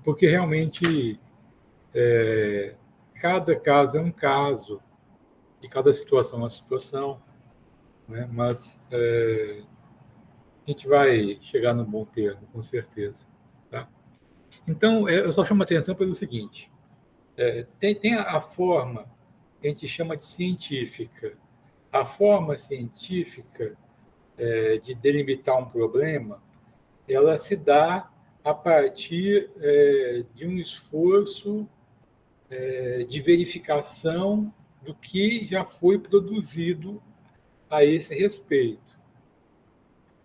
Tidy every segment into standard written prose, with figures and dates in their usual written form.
porque realmente cada caso é um caso, e cada situação é uma situação, né? Mas a gente vai chegar no bom termo, com certeza. Tá? Então, eu só chamo a atenção pelo seguinte: tem a forma que a gente chama de científica. A forma científica de delimitar um problema, ela se dá a partir de um esforço de verificação do que já foi produzido a esse respeito.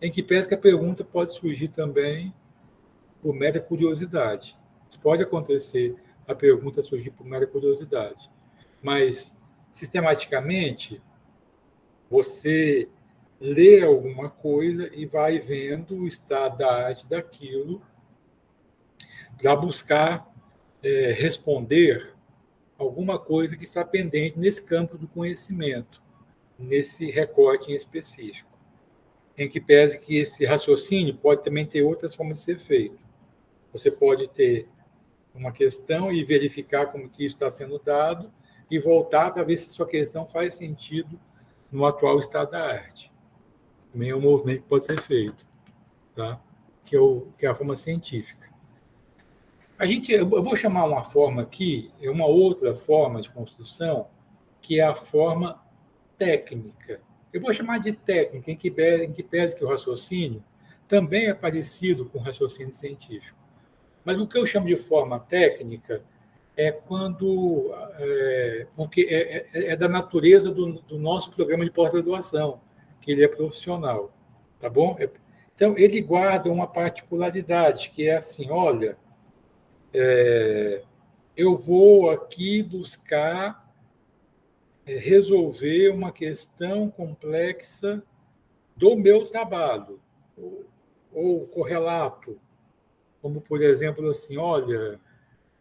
Em que pese que a pergunta pode surgir também por mera curiosidade. Pode acontecer a pergunta surgir por mera curiosidade, mas sistematicamente você lê alguma coisa e vai vendo o estado da arte daquilo para buscar responder alguma coisa que está pendente nesse campo do conhecimento, nesse recorte em específico, em que pese que esse raciocínio pode também ter outras formas de ser feito. Você pode ter uma questão e verificar como que isso está sendo dado e voltar para ver se sua questão faz sentido no atual estado da arte. Também é um movimento que pode ser feito, tá? Que é a forma científica. Eu vou chamar uma forma aqui, é uma outra forma de construção, que é a forma técnica. Eu vou chamar de técnica, em que pese que o raciocínio também é parecido com o raciocínio científico. Mas o que eu chamo de forma técnica é quando porque é da natureza do nosso programa de pós-graduação, que ele é profissional, tá bom? Então, ele guarda uma particularidade, que é assim, olha, eu vou aqui buscar resolver uma questão complexa do meu trabalho, ou correlato, como, por exemplo, assim, olha,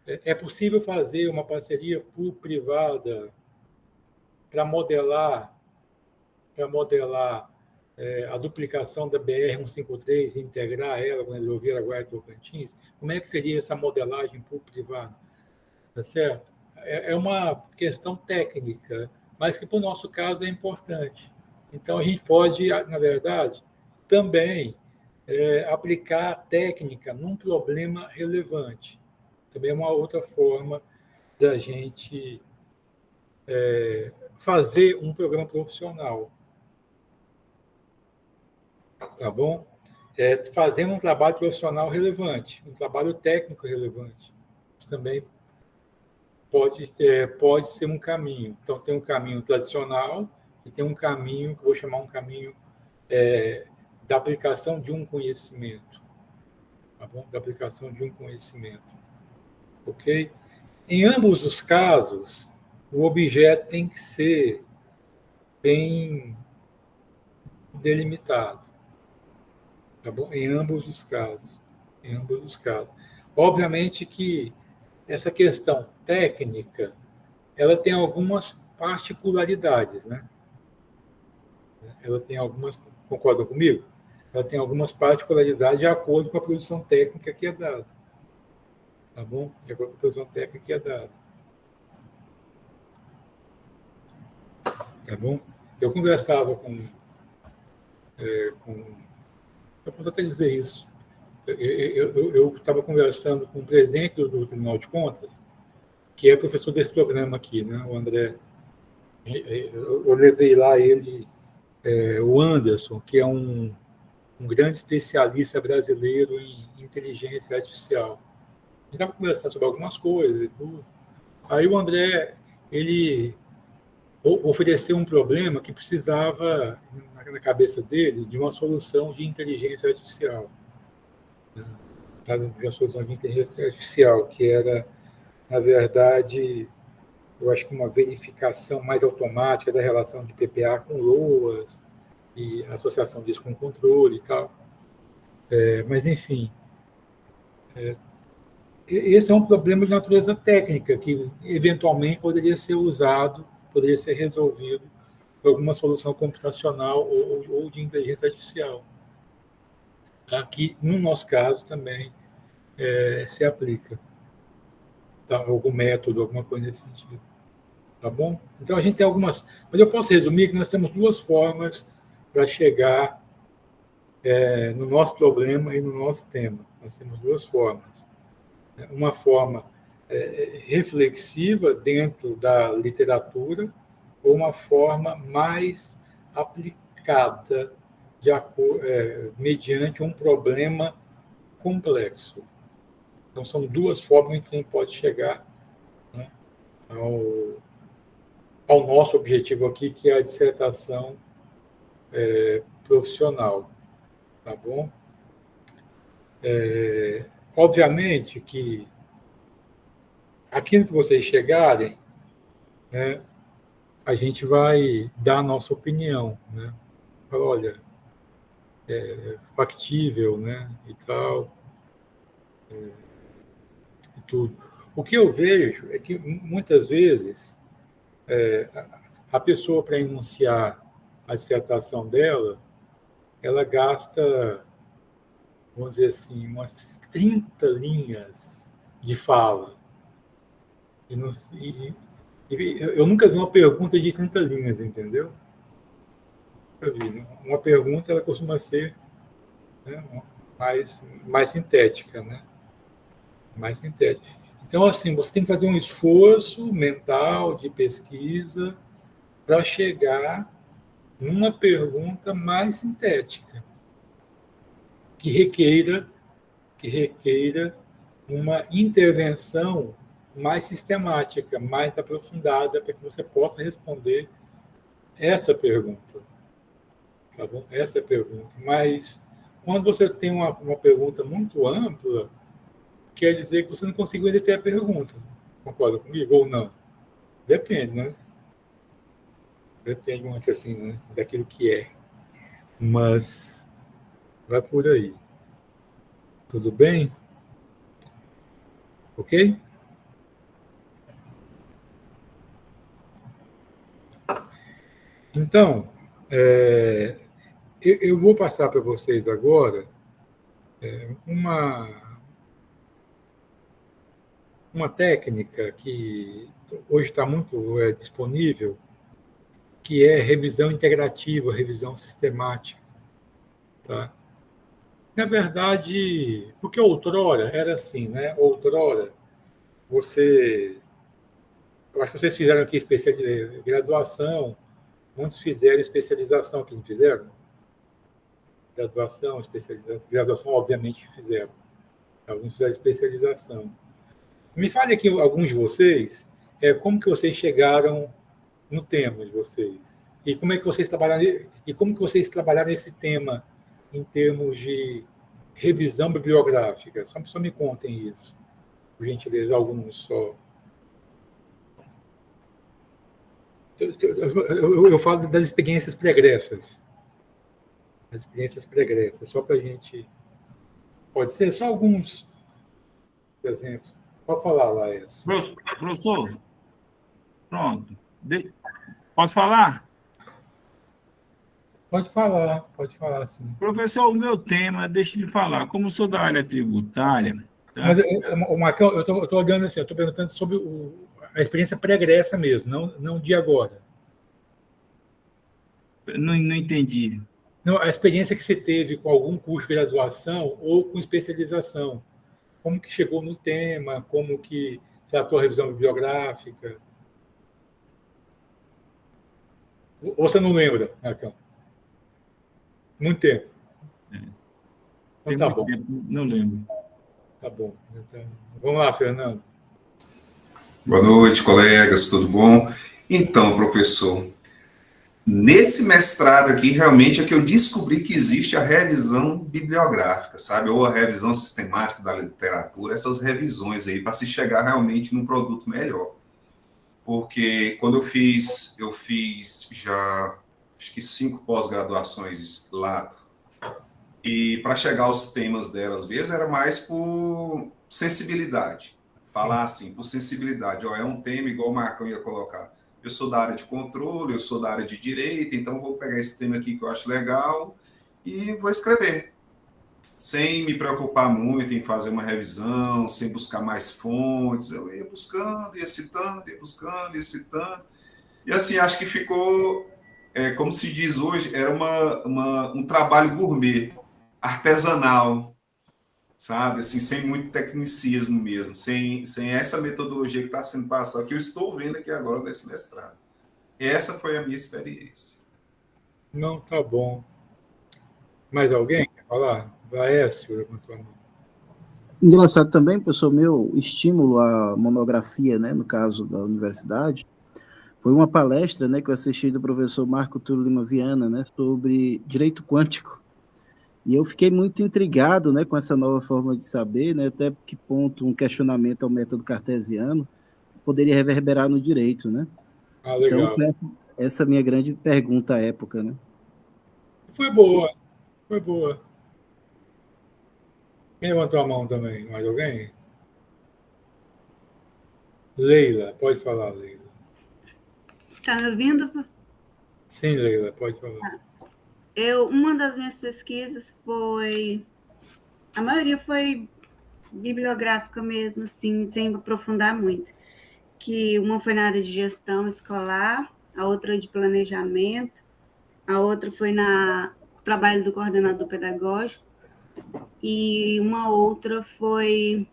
é possível fazer uma parceria público-privada para modelar a duplicação da BR-153 e integrar ela com a rodovia Araguaia-Tocantins? Como é que seria essa modelagem público-privada? Tá certo? É uma questão técnica, mas que, para o nosso caso, é importante. Então, a gente pode, na verdade, também aplicar a técnica num problema relevante. Também é uma outra forma da gente fazer um programa profissional, tá bom? Fazendo um trabalho profissional relevante, um trabalho técnico relevante. Isso também pode ser um caminho. Então, tem um caminho tradicional e tem um caminho que eu vou chamar um caminho da aplicação de um conhecimento, tá bom? Da aplicação de um conhecimento, ok? Em ambos os casos, o objeto tem que ser bem delimitado, tá bom? Em ambos os casos, em ambos os casos. Obviamente que essa questão técnica, ela tem algumas particularidades, né? Ela tem algumas, concordam comigo? Ela tem algumas particularidades de acordo com a produção técnica que é dada, tá bom? De acordo com a produção técnica que é dada, tá bom? Eu conversava com eu posso até dizer isso. Eu estava conversando com o presidente do Tribunal de Contas, que é professor desse programa aqui, né? O André. Eu levei lá ele, o Anderson, que é um grande especialista brasileiro em inteligência artificial. A gente estava conversando sobre algumas coisas e tudo. Aí o André, ele ofereceu um problema que precisava, na cabeça dele, de uma solução de inteligência artificial. De uma solução de inteligência artificial, que era, na verdade, eu acho que uma verificação mais automática da relação de PPA com LOAS e associação disso com controle e tal. Mas, enfim, esse é um problema de natureza técnica que, eventualmente, poderia ser usado, poderia ser resolvido por alguma solução computacional ou de inteligência artificial. Aqui, no nosso caso, também se aplica. Tá? Algum método, alguma coisa nesse sentido. Tá bom? Então, a gente tem algumas... Mas eu posso resumir que nós temos duas formas para chegar no nosso problema e no nosso tema. Nós temos duas formas. Uma forma reflexiva dentro da literatura ou uma forma mais aplicada mediante um problema complexo. Então, são duas formas em que a gente pode chegar, né, ao nosso objetivo aqui, que é a dissertação profissional. Tá bom? Obviamente que aquilo que vocês chegarem, né, a gente vai dar a nossa opinião, né? Olha, factível, né, e tal, e tudo. O que eu vejo é que muitas vezes a pessoa, para enunciar a dissertação dela, ela gasta, vamos dizer assim, umas 30 linhas de fala. Eu nunca vi uma pergunta de 30 linhas, entendeu? Nunca vi. Uma pergunta, ela costuma ser, né, mais sintética, né? Mais sintética. Então, assim, você tem que fazer um esforço mental de pesquisa para chegar numa pergunta mais sintética, que requeira uma intervenção mais sistemática, mais aprofundada, para que você possa responder essa pergunta. Tá bom? Essa é a pergunta. Mas, quando você tem uma pergunta muito ampla, quer dizer que você não conseguiu ainda ter a pergunta. Concorda comigo ou não? Depende, né? Depende muito, assim, né, daquilo que é. Mas vai por aí. Tudo bem? Ok? Então, eu vou passar para vocês agora uma técnica que hoje está muito disponível, que é revisão integrativa, revisão sistemática. Tá? Na verdade, porque outrora era assim, né? Outrora, eu acho que vocês fizeram aqui graduação, muitos fizeram especialização, que não fizeram? Graduação, especialização. Graduação, obviamente, fizeram. Alguns fizeram especialização. Me fale aqui, alguns de vocês, como que vocês chegaram no tema de vocês? E como é que vocês trabalharam, esse tema em termos de revisão bibliográfica? Só me contem isso, por gentileza, alguns só. Eu falo das experiências pregressas. As experiências pregressas, só para a gente... Pode ser só alguns exemplos. Pode falar, Laércio. Professor, pronto. Posso falar? Pode falar, sim. Professor, o meu tema, deixa eu falar, como eu sou da área tributária... Tá? Mas, Marcão, eu estou olhando assim, eu estou perguntando sobre a experiência pregressa mesmo, não de agora. Não entendi. Não, a experiência que você teve com algum curso de graduação ou com especialização. Como que chegou no tema, como que tratou a revisão bibliográfica. Ou você não lembra, Marcão? Muito tempo. Então tá bom. Tempo, não lembro. Tá bom. Então, vamos lá, Fernando. Boa noite, colegas, tudo bom? Então, professor, nesse mestrado aqui, realmente é que eu descobri que existe a revisão bibliográfica, sabe? Ou a revisão sistemática da literatura, essas revisões aí, para se chegar realmente num produto melhor. Porque quando eu fiz já, acho que 5 pós-graduações lá, e para chegar aos temas delas mesmo, era mais por sensibilidade. Falar assim, por sensibilidade. Ó, é um tema igual o Marcão ia colocar. Eu sou da área de controle, eu sou da área de direito, então vou pegar esse tema aqui que eu acho legal e vou escrever. sem me preocupar muito em fazer uma revisão, sem buscar mais fontes. Eu ia buscando, ia citando, ia buscando, ia citando. E assim, acho que ficou, como se diz hoje, era um trabalho gourmet, artesanal, sabe? Assim, sem muito tecnicismo mesmo, sem essa metodologia que está sendo passada, que eu estou vendo aqui agora nesse mestrado. Essa foi a minha experiência. Não, tá bom. Mais alguém quer falar? Laércio levantou a mão. Engraçado também, professor, meu estímulo à monografia, né, no caso da universidade, foi uma palestra, né, que eu assisti do professor Marco Túlio Lima Viana, né, sobre direito quântico. E eu fiquei muito intrigado, né, com essa nova forma de saber, né, até que ponto um questionamento ao método cartesiano poderia reverberar no direito, né? Ah, Então, legal. essa minha grande pergunta à época, né? Foi boa, foi boa. Quem levantou a mão também? Mais alguém? Leila, pode falar, Leila. Tá me ouvindo? Sim, Leila, pode falar. Uma das minhas pesquisas foi... A maioria foi bibliográfica mesmo, assim, sem aprofundar muito. Que uma foi na área de gestão escolar, a outra de planejamento, a outra foi no trabalho do coordenador pedagógico, e uma outra foi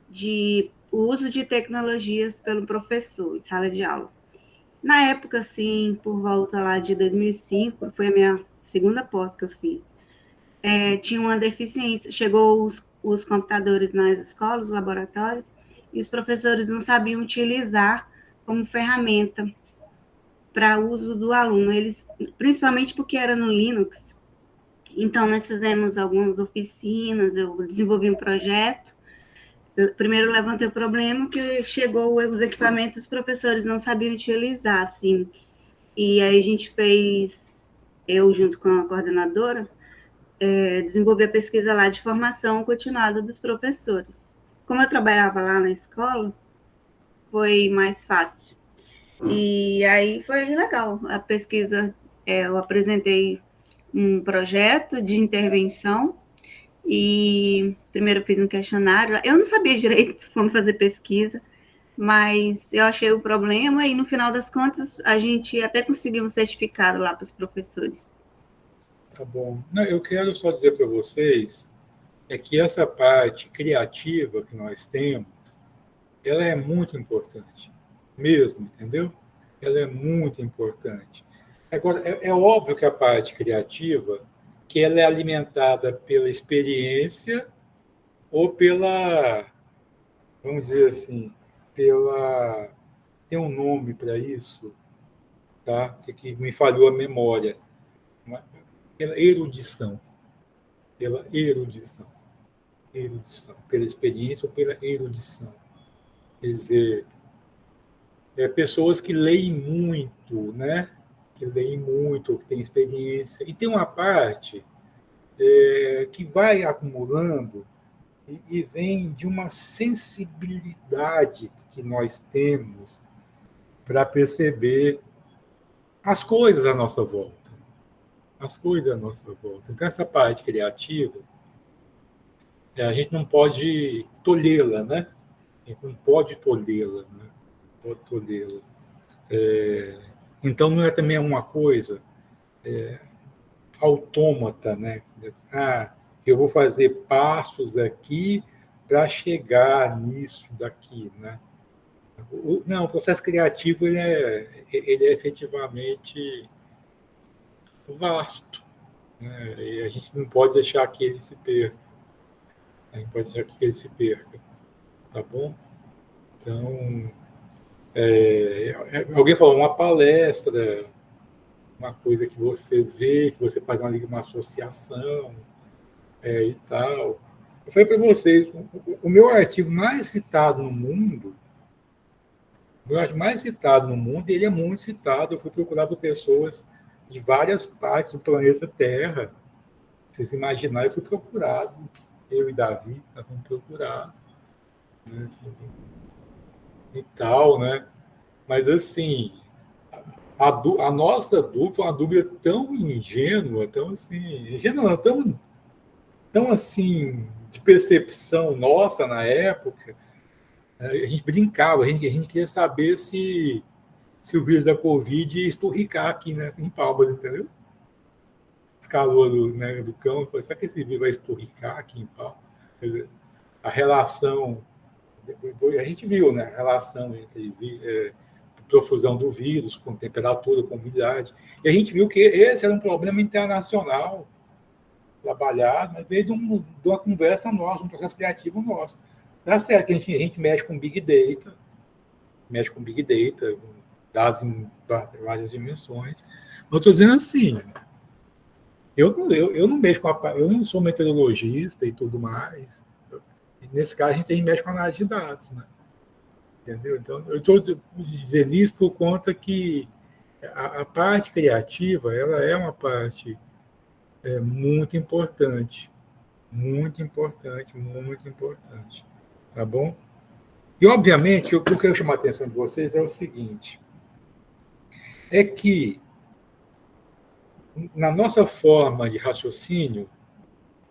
de uso de tecnologias pelo professor em sala de aula. Na época, assim, por volta lá de 2005, foi a minha segunda pós que eu fiz. Tinha uma deficiência, chegou os computadores nas escolas, os laboratórios, e os professores não sabiam utilizar como ferramenta para uso do aluno, eles, principalmente porque era no Linux. Então, nós fizemos algumas oficinas, eu desenvolvi um projeto. Primeiro levantei o problema que chegou os equipamentos, os professores não sabiam utilizar, assim. E aí a gente fez, eu junto com a coordenadora, desenvolver a pesquisa lá de formação continuada dos professores. Como eu trabalhava lá na escola, foi mais fácil. E aí foi legal. A pesquisa, eu apresentei um projeto de intervenção e primeiro eu fiz um questionário. Eu não sabia direito como fazer pesquisa, mas eu achei o problema e no final das contas a gente até conseguiu um certificado lá para os professores. Tá bom. Não, eu quero só dizer para vocês que essa parte criativa que nós temos, ela é muito importante, mesmo, entendeu? Ela é muito importante. Agora, é óbvio que a parte criativa, que ela é alimentada pela experiência ou pela, vamos dizer assim, tem um nome para isso, tá? Que me falhou a memória, pela erudição, pela erudição, pela experiência ou pela erudição. Quer dizer, pessoas que leem muito, né? Que leem muito, que têm experiência. E tem uma parte que vai acumulando e vem de uma sensibilidade que nós temos para perceber as coisas à nossa volta. As coisas à nossa volta. Então, essa parte criativa, a gente não pode tolhê-la, né? A gente não pode tolhê-la, né? Pode tolhê-la. Então, não é também uma coisa autômata, né? Eu vou fazer passos aqui para chegar nisso daqui, né? Não, o processo criativo ele é efetivamente vasto, né? E a gente não pode deixar que ele se perca. A gente pode deixar que ele se perca, tá bom? Então, alguém falou uma palestra, uma coisa que você vê, que você faz uma associação e tal. Eu falei para vocês, o meu artigo mais citado no mundo, ele é muito citado. Eu fui procurar por pessoas de várias partes do planeta Terra. Vocês imaginarem, eu fui procurado. Eu e Davi fomos procurados. Né? E tal, né? Mas, assim, a nossa dúvida foi uma dúvida tão ingênua, tão assim... Ingênua não, tão assim, de percepção nossa na época, a gente brincava, a gente queria saber se o vírus da Covid ia esturricar aqui, né, em Palmas, entendeu? Esse calor do cão, será que esse vírus vai esturricar aqui em Palmas? A relação, a gente viu, né, a relação entre profusão do vírus com temperatura, com umidade, e a gente viu que esse era um problema internacional trabalhado, mas veio de uma conversa nossa, um processo criativo nosso. Dá certo que a gente mexe com Big Data, com dados em várias dimensões. Mas eu estou dizendo assim, eu não mexo eu não sou meteorologista e tudo mais. Nesse caso, a gente mexe com análise de dados, né? Entendeu? Então, eu estou dizendo isso por conta que a parte criativa, ela é uma parte muito importante. Muito importante, muito importante. Tá bom? E, obviamente, o que eu quero chamar a atenção de vocês é o seguinte, é que na nossa forma de raciocínio,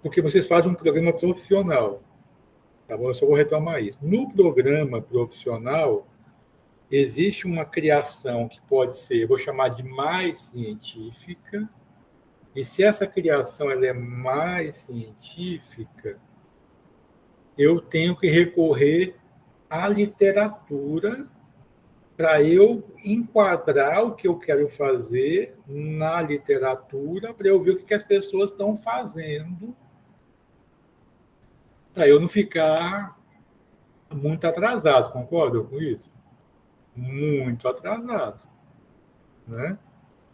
porque vocês fazem um programa profissional, tá bom? Eu só vou retomar isso. No programa profissional, existe uma criação que pode ser, eu vou chamar de mais científica, e se essa criação ela é mais científica, eu tenho que recorrer à literatura para eu enquadrar o que eu quero fazer na literatura, para eu ver o que as pessoas estão fazendo, para eu não ficar muito atrasado, concorda com isso? Muito atrasado, né?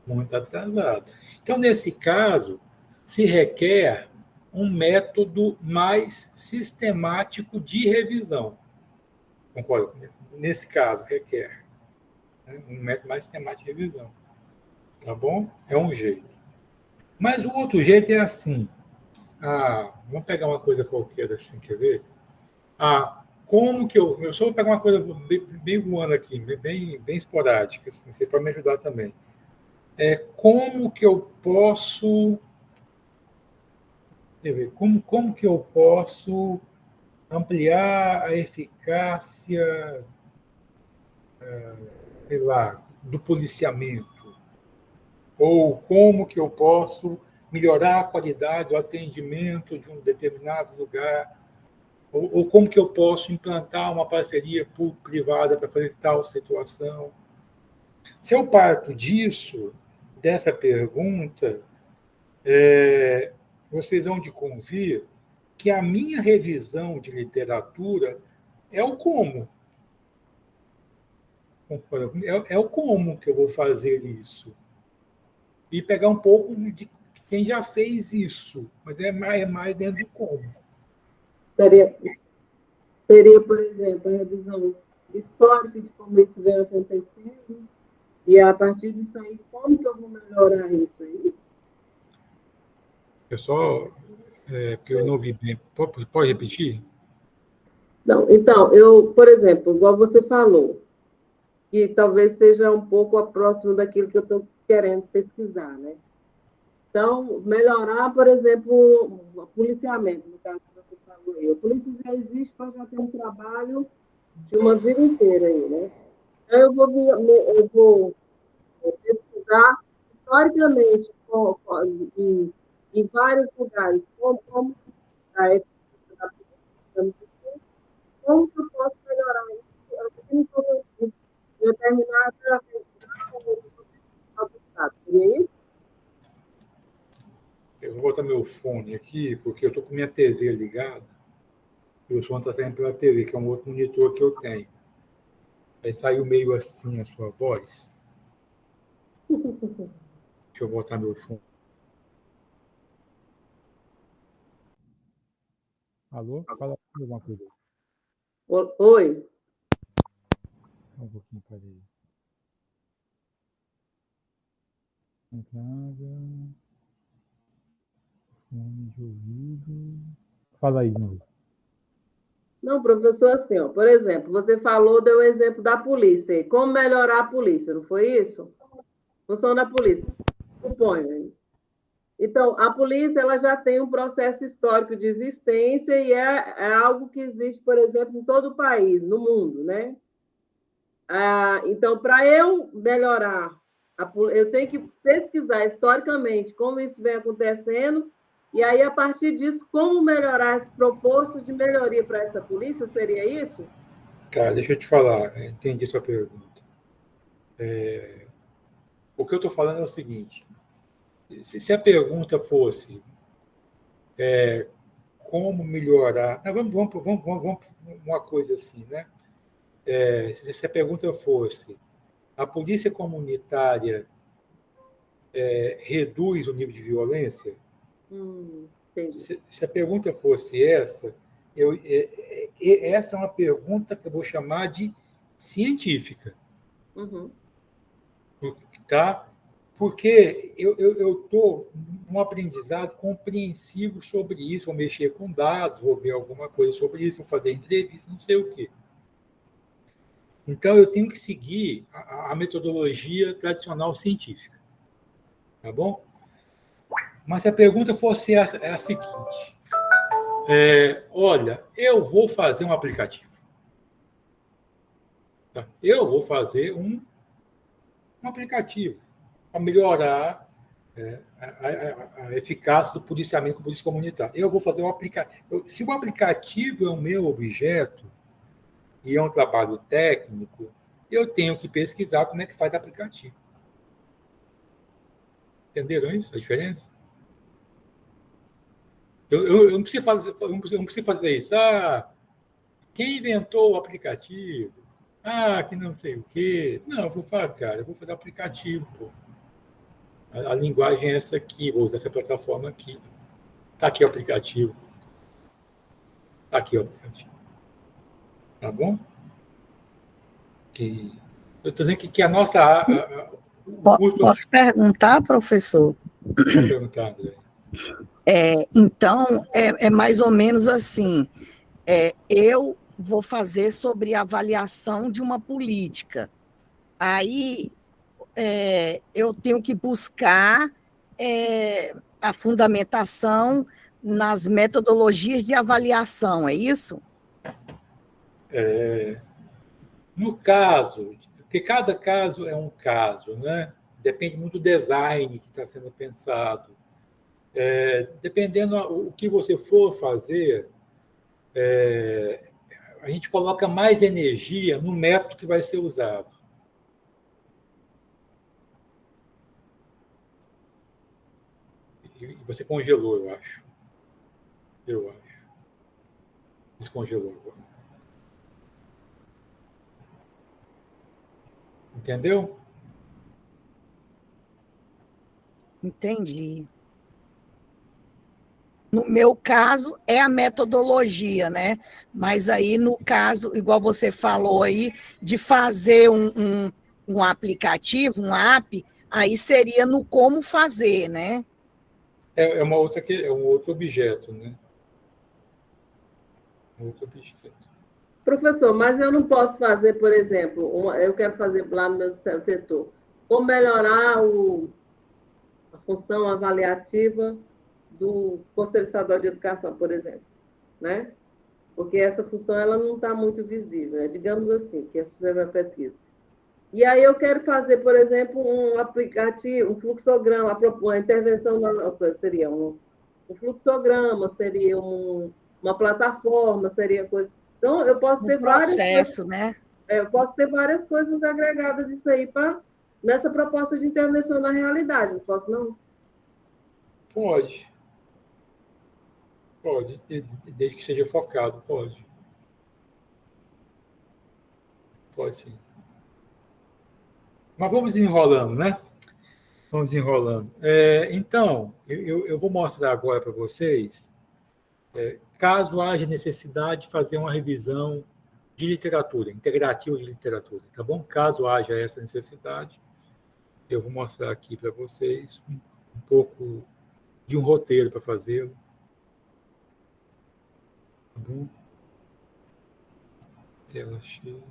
Muito atrasado. Então, nesse caso, se requer um método mais sistemático de revisão. Concorda comigo? Nesse caso, requer um método mais sistemático de revisão. Tá bom? É um jeito. Mas o outro jeito é assim. Vamos pegar uma coisa qualquer assim, quer ver? Como que eu só vou pegar uma coisa bem voando aqui, bem esporádica, assim, você pode me ajudar também. Como que eu posso... Quer ver? Como que eu posso ampliar a eficácia, sei lá, do policiamento? Ou como que eu posso melhorar a qualidade do atendimento de um determinado lugar? Ou como que eu posso implantar uma parceria público-privada para fazer tal situação? Se eu parto dessa pergunta, vocês vão de convir que a minha revisão de literatura é o como. É o como que eu vou fazer isso. E pegar um pouco de quem já fez isso, mas é mais dentro do como. Seria, por exemplo, a revisão histórica de como isso vem acontecendo, e a partir disso aí, como que eu vou melhorar isso? É isso? Eu só... porque eu não ouvi bem. Pode repetir? Não, então, por exemplo, igual você falou, que talvez seja um pouco próximo daquilo que eu estou querendo pesquisar, né? Então, melhorar, por exemplo, o policiamento, no caso que você falou aí. A polícia já existe, mas já tem um trabalho de uma vida inteira aí, né? Então, eu vou pesquisar historicamente em vários lugares como a eficiência da polícia, como que eu posso melhorar isso em determinada região ou do estado. Seria isso? Eu vou botar meu fone aqui, porque eu estou com minha TV ligada, e o som está saindo pela TV, que é um outro monitor que eu tenho. Aí saiu meio assim a sua voz. Deixa eu botar meu fone. Alô? Fala alguma coisa. Oi? Um pouquinho, peraí. Entrada. Fone de ouvido. Fala aí de novo. Não, professor, assim, ó, por exemplo, você deu o exemplo da polícia. Como melhorar a polícia, não foi isso? Função da polícia. Suponho. Então, a polícia ela já tem um processo histórico de existência e é algo que existe, por exemplo, em todo o país, no mundo, né? Então, para eu melhorar, eu tenho que pesquisar historicamente como isso vem acontecendo e aí, a partir disso, como melhorar as propostas de melhoria para essa polícia, seria isso? Tá, deixa eu te falar, entendi sua pergunta. O que eu estou falando é o seguinte, se a pergunta fosse como melhorar... Vamos uma coisa assim, né? Se a pergunta fosse a polícia comunitária reduz o nível de violência, Entendi. se a pergunta fosse essa, essa é uma pergunta que eu vou chamar de científica. Uhum. Tá? Porque eu estou num aprendizado compreensivo sobre isso, vou mexer com dados, vou ver alguma coisa sobre isso, vou fazer entrevista, não sei o quê. Então, eu tenho que seguir a metodologia tradicional científica. Tá bom? Mas se a pergunta fosse a seguinte: olha, eu vou fazer um aplicativo. Tá? Eu vou fazer um aplicativo para melhorar a eficácia do policiamento com polícia comunitária. Eu vou fazer um aplicativo. Se o aplicativo é o meu objeto e é um trabalho técnico, eu tenho que pesquisar como é que faz aplicativo. Entenderam isso? A diferença? Eu não preciso fazer isso. Quem inventou o aplicativo? Que não sei o quê. Não, eu vou falar, cara, eu vou fazer aplicativo, pô. A linguagem é essa aqui, vou usar essa plataforma aqui. Está aqui o aplicativo. Está aqui o aplicativo. Tá bom? Eu estou dizendo que a nossa... Posso perguntar, professor? Pode perguntar, André. Então, é mais ou menos assim, eu vou fazer sobre avaliação de uma política. Aí, eu tenho que buscar a fundamentação nas metodologias de avaliação, é isso? No caso, porque cada caso é um caso, né? Depende muito do design que está sendo pensado. Dependendo o que você for fazer, a gente coloca mais energia no método que vai ser usado. E você congelou, eu acho. Descongelou agora. Entendeu? Entendi. No meu caso, é a metodologia, né? Mas aí, no caso, igual você falou aí, de fazer um aplicativo, um app, aí seria no como fazer, né? É um outro objeto, né? Um outro objeto. Professor, mas eu não posso fazer, por exemplo, eu quero fazer lá no meu setor, como melhorar a função avaliativa do Conselho Estadual de Educação, por exemplo, né? Porque essa função ela não está muito visível, né? Digamos assim, que essa é a pesquisa. E aí eu quero fazer, por exemplo, um aplicativo, um fluxograma, uma intervenção seria um fluxograma, seria uma plataforma, seria coisa. Então, eu posso ter processo, né? Eu posso ter várias coisas agregadas disso aí nessa proposta de intervenção na realidade, não posso, não? Pode, desde que seja focado, pode. Pode sim. Mas vamos desenrolando, né? Vamos desenrolando. Então, eu vou mostrar agora para vocês, caso haja necessidade de fazer uma revisão de literatura, integrativa de literatura, tá bom? Caso haja essa necessidade, eu vou mostrar aqui para vocês um pouco de um roteiro para fazê-lo. Tá bom? Tela cheia.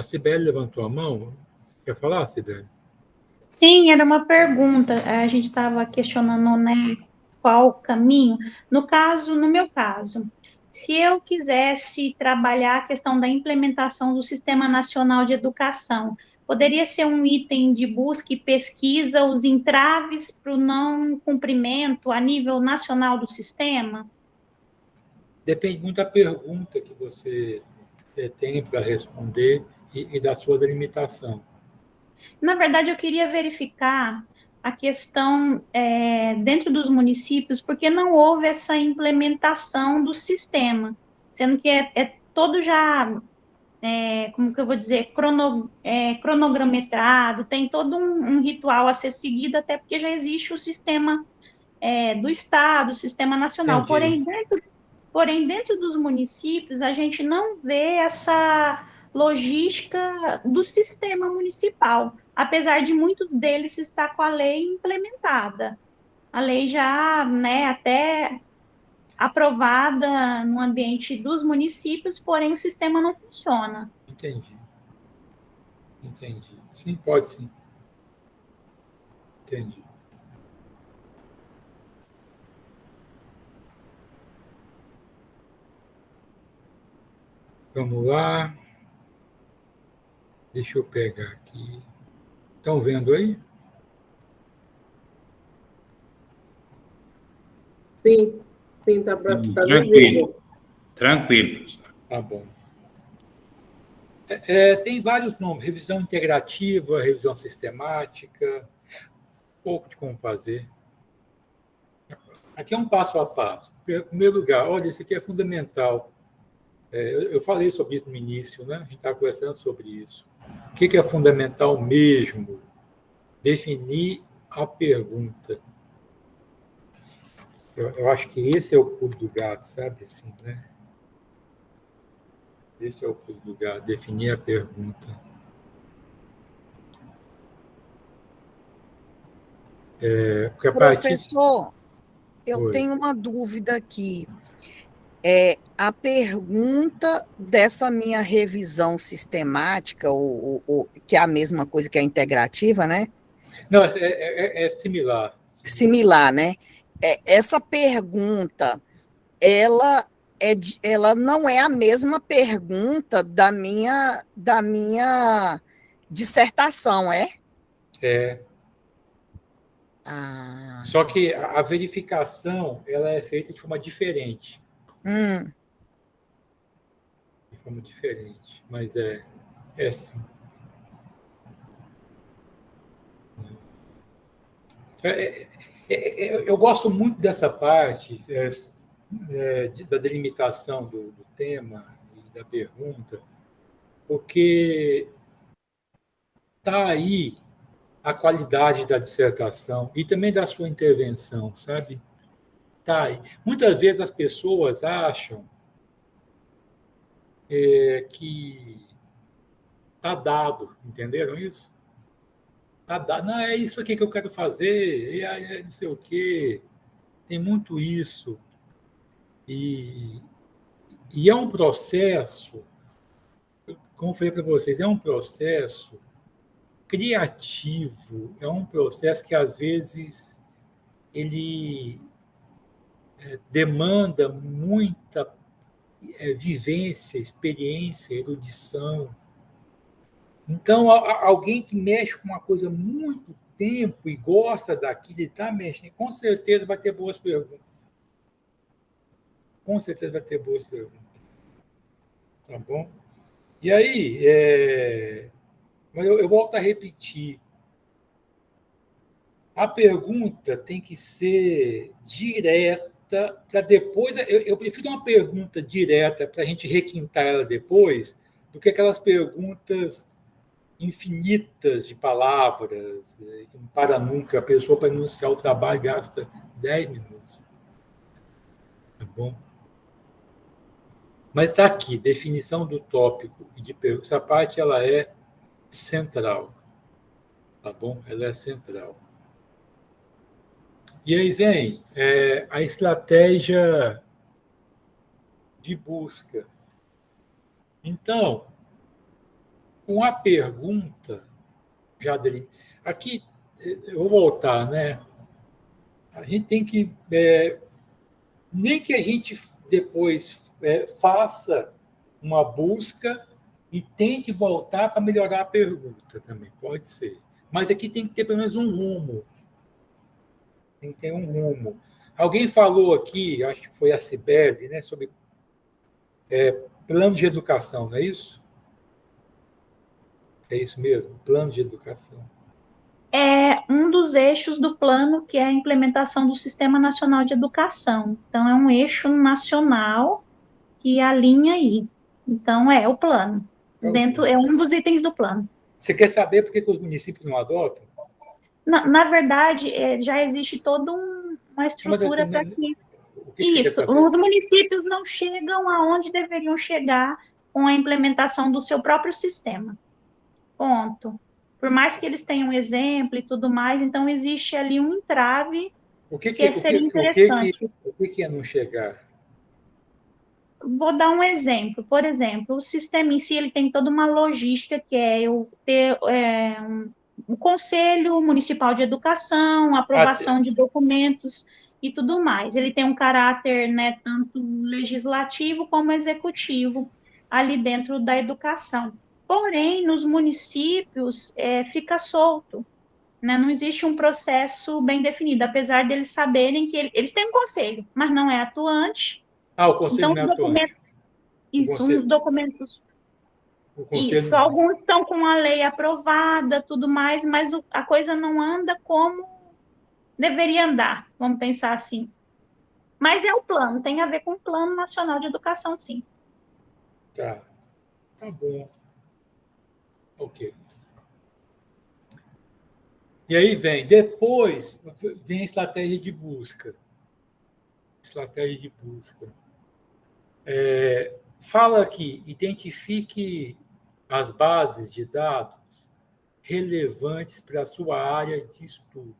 A Cibele levantou a mão. Quer falar, Cibele? Sim, era uma pergunta. A gente estava questionando, né, qual o caminho. No meu caso, se eu quisesse trabalhar a questão da implementação do Sistema Nacional de Educação, poderia ser um item de busca e pesquisa os entraves para o não cumprimento a nível nacional do sistema? Depende muito da pergunta que você tem para responder e da sua delimitação. Na verdade, eu queria verificar a questão dentro dos municípios, porque não houve essa implementação do sistema, sendo que é todo já, como que eu vou dizer, cronogrametrado, tem todo um ritual a ser seguido, até porque já existe o sistema do Estado, o sistema nacional. Porém, dentro dos municípios, a gente não vê essa logística do sistema municipal, apesar de muitos deles estar com a lei implementada. A lei já, né, até aprovada no ambiente dos municípios, porém o sistema não funciona. Entendi. Sim, pode sim. Entendi. Vamos lá. Deixa eu pegar aqui. Estão vendo aí? Sim, está Tranquilo. Tranquilo. Tá bom. Tem vários nomes: revisão integrativa, revisão sistemática, pouco de como fazer. Aqui é um passo a passo. Em primeiro lugar, olha, isso aqui é fundamental. Eu falei sobre isso no início, né? A gente está conversando sobre isso. O que é fundamental mesmo? Definir a pergunta. Eu acho que esse é o pulo do gato, sabe? Assim, né? Esse é o pulo do gato, definir a pergunta. Professor, eu tenho uma dúvida aqui. A pergunta dessa minha revisão sistemática, que é a mesma coisa que a integrativa, né? Não, é similar. Similar, né? Essa pergunta, ela não é a mesma pergunta da minha dissertação, é? É. Ah. Só que a verificação ela é feita de forma diferente. De forma diferente, mas é sim. Eu gosto muito dessa parte da delimitação do tema e da pergunta, porque está aí a qualidade da dissertação e também da sua intervenção, sabe? Tá aí. Muitas vezes as pessoas acham que está dado, entenderam isso? Está dado. Não, é isso aqui que eu quero fazer, não sei o quê. Tem muito isso. E é um processo, como eu falei para vocês, é um processo criativo, é um processo que, às vezes, ele demanda muita vivência, experiência, erudição. Então, alguém que mexe com uma coisa há muito tempo e gosta daquilo e está mexendo, com certeza vai ter boas perguntas. Com certeza vai ter boas perguntas. Tá bom? E aí, mas eu volto a repetir. A pergunta tem que ser direta, para depois... Eu prefiro uma pergunta direta para a gente requintar ela depois, do que aquelas perguntas infinitas de palavras, que não para nunca. A pessoa, para enunciar o trabalho, gasta 10 minutos. Tá bom? Mas está aqui, definição do tópico e de pergunta. Essa parte ela é central. Tá bom? Ela é central. E aí vem a estratégia de busca. Então, com a pergunta, Jadri, aqui, eu vou voltar, né? A gente tem que... nem que a gente depois faça uma busca e tente voltar para melhorar a pergunta também, pode ser. Mas aqui tem que ter pelo menos um rumo. Tem que ter um rumo. Alguém falou aqui, acho que foi a Cibele, né, sobre plano de educação, não é isso? É isso mesmo, plano de educação. É um dos eixos do plano, que é a implementação do Sistema Nacional de Educação. Então, é um eixo nacional que alinha aí. Então, é o plano. É um dos itens do plano. Você quer saber por que os municípios não adotam? Na verdade, já existe toda uma estrutura para que... Isso, os municípios não chegam aonde deveriam chegar com a implementação do seu próprio sistema. Ponto. Por mais que eles tenham exemplo e tudo mais, então existe ali um entrave que seria interessante. O que é não chegar? Vou dar um exemplo. Por exemplo, o sistema em si ele tem toda uma logística, que é eu ter um Conselho Municipal de Educação, aprovação de documentos e tudo mais. Ele tem um caráter, né, tanto legislativo como executivo ali dentro da educação. Porém, nos municípios fica solto, né? Não existe um processo bem definido, apesar deles saberem que eles têm um conselho, mas não é atuante. O conselho não é atuante. Isso, uns documentos. Isso, alguns estão com a lei aprovada, tudo mais, mas a coisa não anda como deveria andar, vamos pensar assim. Mas é o plano, tem a ver com o Plano Nacional de Educação, sim. Tá bom. Ok. E aí depois vem a estratégia de busca. Fala aqui, identifique as bases de dados relevantes para a sua área de estudo.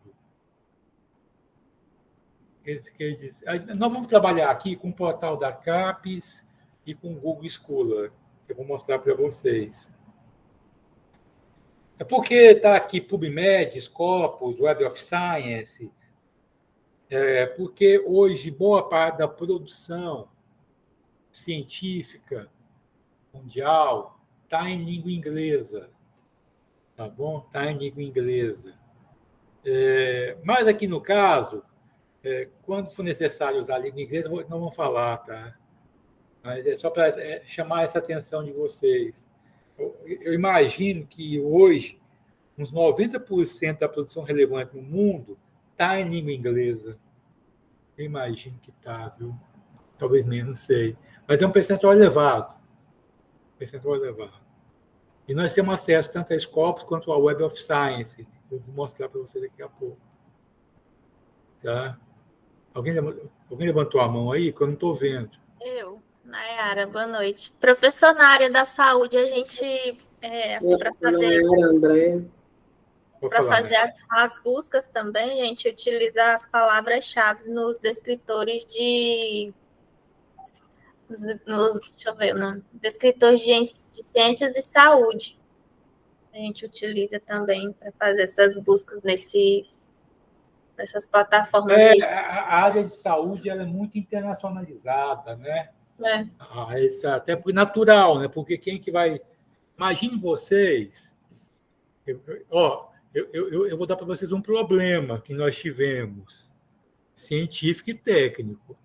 Quer dizer, nós vamos trabalhar aqui com o portal da CAPES e com o Google Scholar, que eu vou mostrar para vocês. É porque está aqui PubMed, Scopus, Web of Science, porque hoje boa parte da produção científica mundial está em língua inglesa, tá bom? Está em língua inglesa. Mas aqui no caso, quando for necessário usar a língua inglesa, não vamos falar, tá? Mas é só para chamar essa atenção de vocês. Eu imagino que hoje uns 90% da produção relevante no mundo está em língua inglesa. Eu imagino que está, viu? Talvez menos, não sei. Mas é um percentual elevado. E nós temos acesso tanto a Scopus quanto ao Web of Science. Eu vou mostrar para você daqui a pouco. Tá? Alguém levantou a mão aí? Que eu não estou vendo. Eu, Nayara, boa noite. Professor, na área da saúde, a gente, assim, para fazer as buscas também, a gente utiliza as palavras-chave nos descritores descritores de ciências e saúde. A gente utiliza também para fazer essas buscas nessas plataformas. A área de saúde ela é muito internacionalizada, né? Isso até foi natural, né? Porque quem que vai... Imagine vocês... Eu vou dar para vocês um problema que nós tivemos, científico e técnico.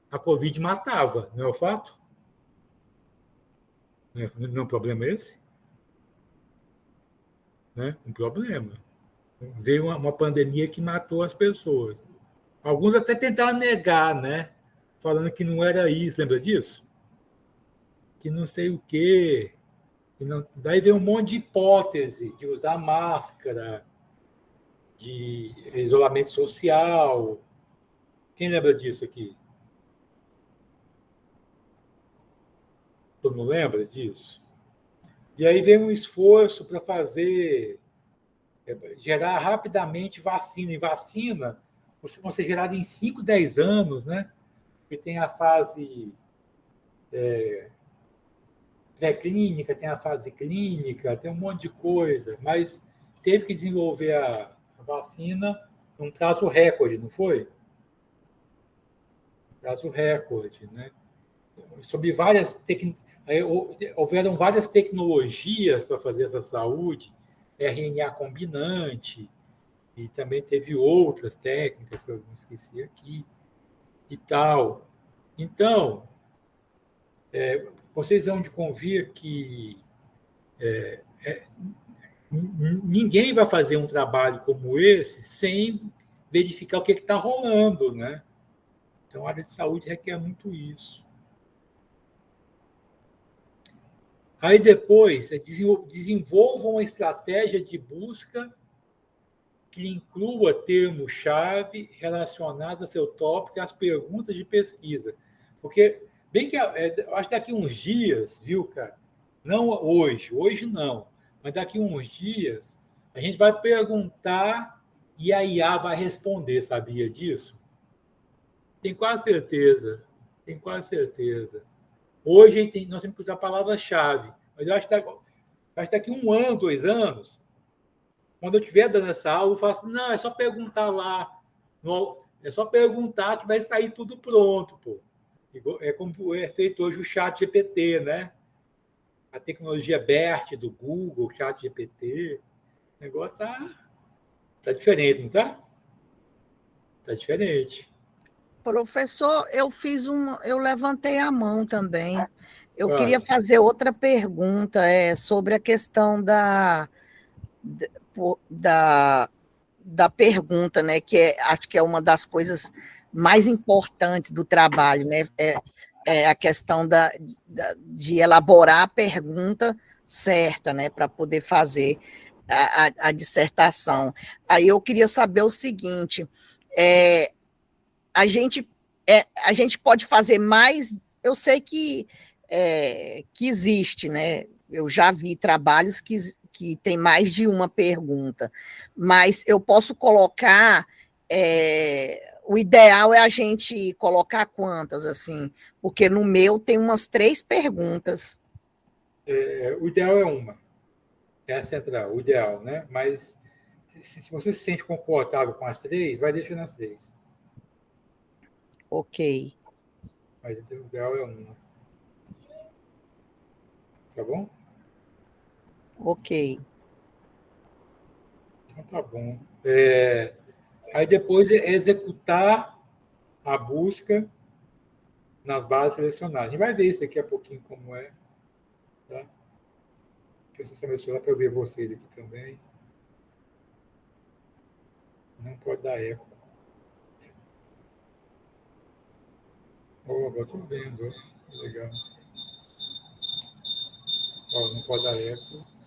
A Covid matava, não é o fato? Não é um problema esse? Né? Um problema. Veio uma pandemia que matou as pessoas. Alguns até tentaram negar, né? Falando que não era isso, lembra disso? Que não sei o quê. Daí veio um monte de hipótese de usar máscara, de isolamento social. Quem lembra disso aqui? Todo mundo lembra disso? E aí veio um esforço para gerar rapidamente vacina. E vacina costuma ser gerada em 5, 10 anos, né? E tem a fase pré-clínica, tem a fase clínica, tem um monte de coisa, mas teve que desenvolver a vacina num prazo recorde, não foi? Prazo recorde, né? Sobre houveram várias tecnologias para fazer essa saúde, RNA combinante, e também teve outras técnicas que eu me esqueci aqui e tal. Então, vocês vão de convir que ninguém vai fazer um trabalho como esse sem verificar o que está rolando, né? Então, a área de saúde requer muito isso. Aí depois, desenvolvam uma estratégia de busca que inclua termos-chave relacionados a seu tópico e às perguntas de pesquisa. Porque, bem que acho que daqui uns dias, viu, cara? Não hoje não, mas daqui uns dias a gente vai perguntar e a IA vai responder, sabia disso? Tenho quase certeza. Hoje nós temos que usar a palavra-chave, mas eu acho que daqui 1 ano, 2 anos, quando eu estiver dando essa aula, eu faço, não, é só perguntar lá, é só perguntar que vai sair tudo pronto, pô. É como é feito hoje o chat GPT, né? A tecnologia BERT do Google, o chat GPT, o negócio tá diferente, não tá? Tá diferente. Professor, eu levantei a mão também. Eu queria fazer outra pergunta sobre a questão da pergunta, né? Acho que é uma das coisas mais importantes do trabalho, né? É a questão de elaborar a pergunta certa, né? Para poder fazer a dissertação. Aí eu queria saber o seguinte: a gente pode fazer mais. Eu sei que existe, né? Eu já vi trabalhos que tem mais de uma pergunta, mas eu posso colocar. O ideal é a gente colocar quantas, assim? Porque no meu tem umas 3 perguntas. O ideal é uma. É a central, o ideal, né? Mas se você se sente confortável com as 3, vai deixando as 3. Ok. Mas o ideal é uma. Tá bom? Ok. Então tá bom. Aí depois é executar a busca nas bases selecionadas. A gente vai ver isso daqui a pouquinho como é. Tá? Deixa eu selecionar para eu ver vocês aqui também. Não pode dar eco. Agora estou vendo. Legal. Não pode dar eco.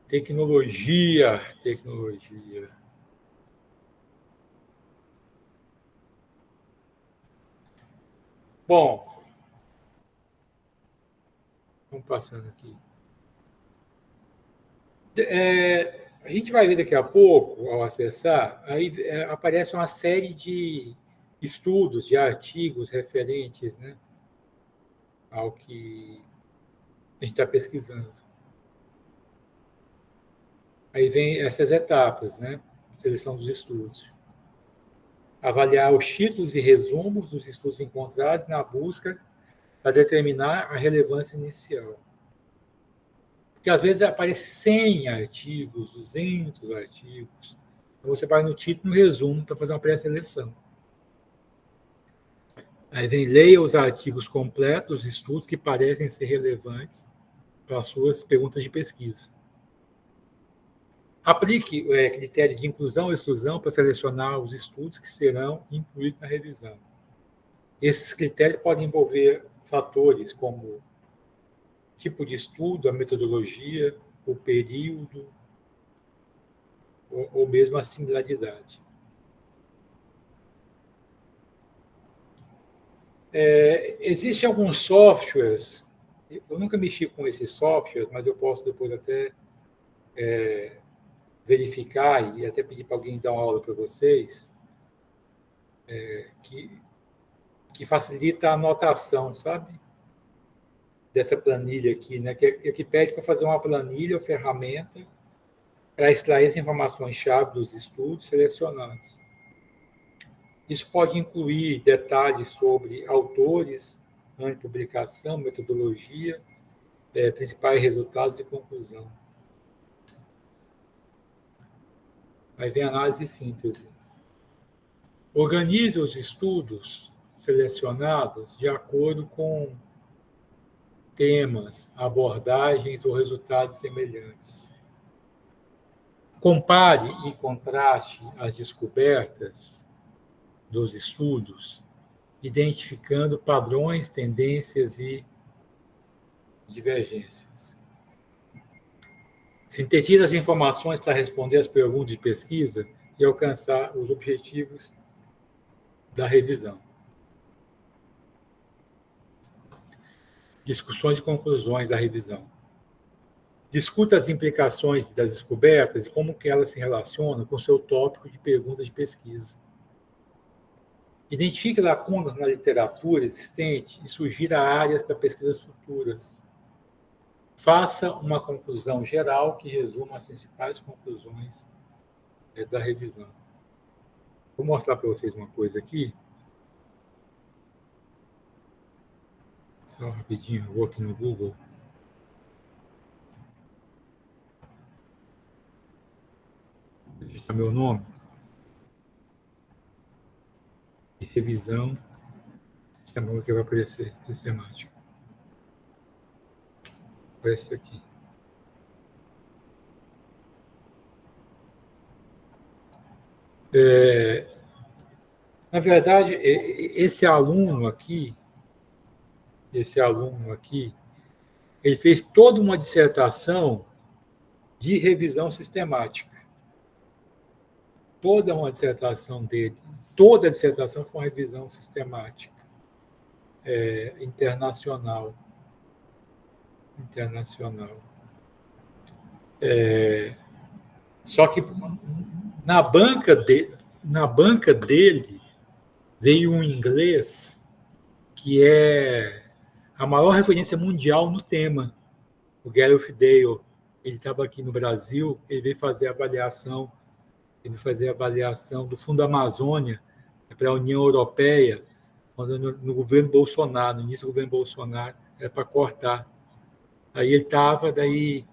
Tecnologia. Bom, vamos passando aqui. A gente vai ver daqui a pouco, ao acessar, aí aparece uma série de estudos, de artigos referentes, né, ao que a gente está pesquisando. Aí vem essas etapas, né? Seleção dos estudos. Avaliar os títulos e resumos dos estudos encontrados na busca para determinar a relevância inicial. Porque às vezes aparece 100 artigos, 200 artigos. Então você vai no título e no resumo para fazer uma pré-seleção. Aí vem leia os artigos completos, os estudos que parecem ser relevantes para as suas perguntas de pesquisa. Aplique critério de inclusão ou exclusão para selecionar os estudos que serão incluídos na revisão. Esses critérios podem envolver fatores como tipo de estudo, a metodologia, o período, ou mesmo a similaridade. Existem alguns softwares, eu nunca mexi com esses softwares, mas eu posso depois até verificar e até pedir para alguém dar uma aula para vocês, que facilita a anotação, sabe? Dessa planilha aqui, né? Que pede para fazer uma planilha ou ferramenta para extrair as informações-chave dos estudos selecionados. Isso pode incluir detalhes sobre autores, ano de publicação, metodologia, principais resultados e conclusão. Aí vem análise e síntese. Organize os estudos selecionados de acordo com temas, abordagens ou resultados semelhantes. Compare e contraste as descobertas dos estudos, identificando padrões, tendências e divergências. Sintetize as informações para responder às perguntas de pesquisa e alcançar os objetivos da revisão. Discussões e conclusões da revisão. Discuta as implicações das descobertas e como que elas se relacionam com o seu tópico de perguntas de pesquisa. Identifique lacunas na literatura existente e sugira áreas para pesquisas futuras. Faça uma conclusão geral que resuma as principais conclusões da revisão. Vou mostrar para vocês uma coisa aqui. Só rapidinho, eu vou aqui no Google. Vou digitar meu nome. E revisão. Esse é o nome que vai aparecer, sistemático. Aparece aqui. Na verdade, esse aluno aqui, ele fez toda uma dissertação de revisão sistemática. Toda uma dissertação dele, toda a dissertação foi uma revisão sistemática, internacional. Só que na banca dele veio um inglês que é a maior referência mundial no tema, o Gareth Dale. Ele estava aqui no Brasil, ele veio fazer a avaliação do Fundo Amazônia para a União Europeia, quando no governo Bolsonaro, no início do governo Bolsonaro, era para cortar. Aí ele estava, daí,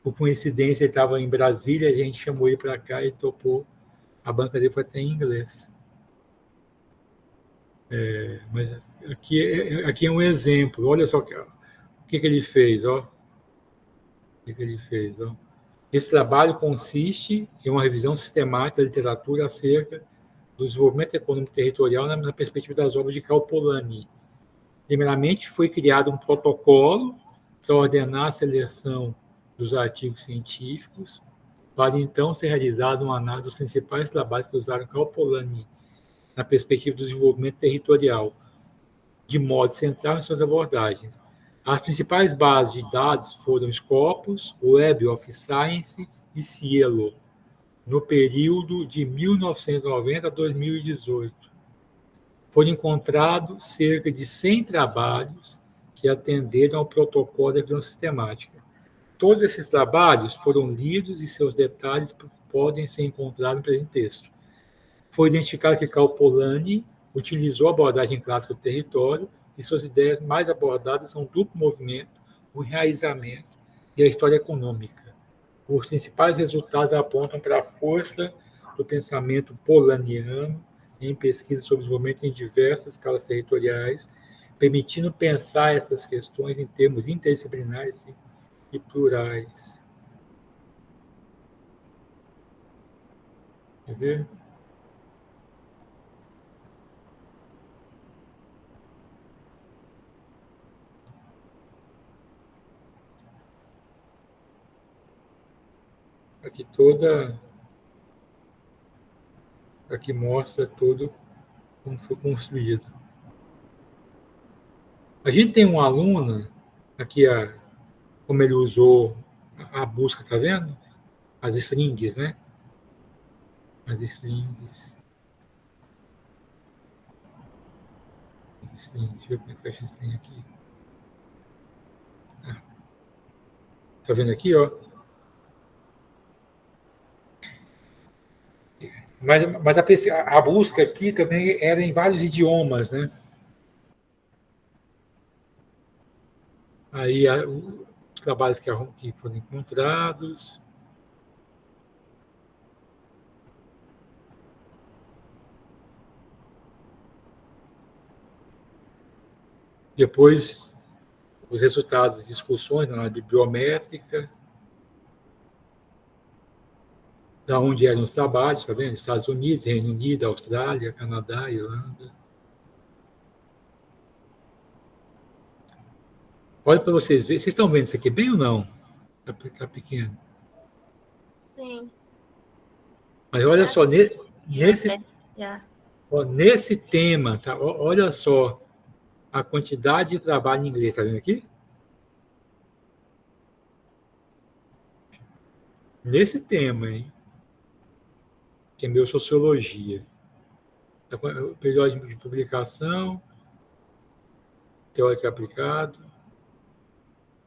por coincidência, ele estava em Brasília, a gente chamou ele para cá e topou. A banca dele foi até em inglês. Mas aqui é um exemplo. Olha só o que ele fez. Esse trabalho consiste em uma revisão sistemática da literatura acerca do desenvolvimento econômico territorial na perspectiva das obras de Karl Polanyi. Primeiramente, foi criado um protocolo para ordenar a seleção dos artigos científicos, para então ser realizada uma análise dos principais trabalhos que usaram Karl Polanyi na perspectiva do desenvolvimento territorial, de modo central em suas abordagens. As principais bases de dados foram Scopus, Web of Science e Cielo, no período de 1990 a 2018. Foram encontrados cerca de 100 trabalhos que atenderam ao protocolo da revisão sistemática. Todos esses trabalhos foram lidos e seus detalhes podem ser encontrados no presente texto. Foi identificado que Karl Polanyi utilizou a abordagem clássica do território e suas ideias mais abordadas são o duplo movimento, o enraizamento e a história econômica. Os principais resultados apontam para a força do pensamento polaniano em pesquisa sobre desenvolvimento em diversas escalas territoriais, permitindo pensar essas questões em termos interdisciplinares e plurais. Quer ver? Aqui mostra tudo como foi construído. A gente tem uma aluna, aqui como ele usou a busca, tá vendo? As strings, né? As strings. Sim, deixa eu ver como é que fecha esse trem aqui. Tá vendo aqui, ó? Mas a busca aqui também era em vários idiomas, né? Aí os trabalhos que foram encontrados. Depois, os resultados de discussões na área bibliométrica, da onde eram os trabalhos, tá vendo? Estados Unidos, Reino Unido, Austrália, Canadá, Irlanda. Olha para vocês verem. Vocês estão vendo isso aqui bem ou não? Está pequeno. Sim. Mas olha só, Já. nesse tema, tá? Olha só a quantidade de trabalho em inglês. Está vendo aqui? Nesse tema, hein? Que é meu sociologia. O período de publicação, teórico aplicado.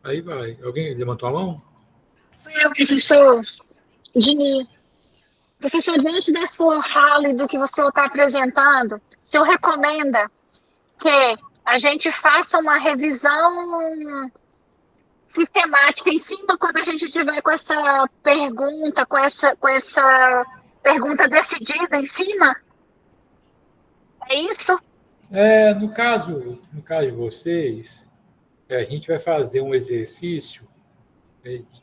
Aí vai. Alguém levantou a mão? Eu, professor Dini. Professor, diante da sua fala e do que o senhor está apresentando, o senhor recomenda que a gente faça uma revisão sistemática em cima quando a gente tiver com essa pergunta, com essa pergunta decidida em cima? É isso? No caso de vocês, a gente vai fazer um exercício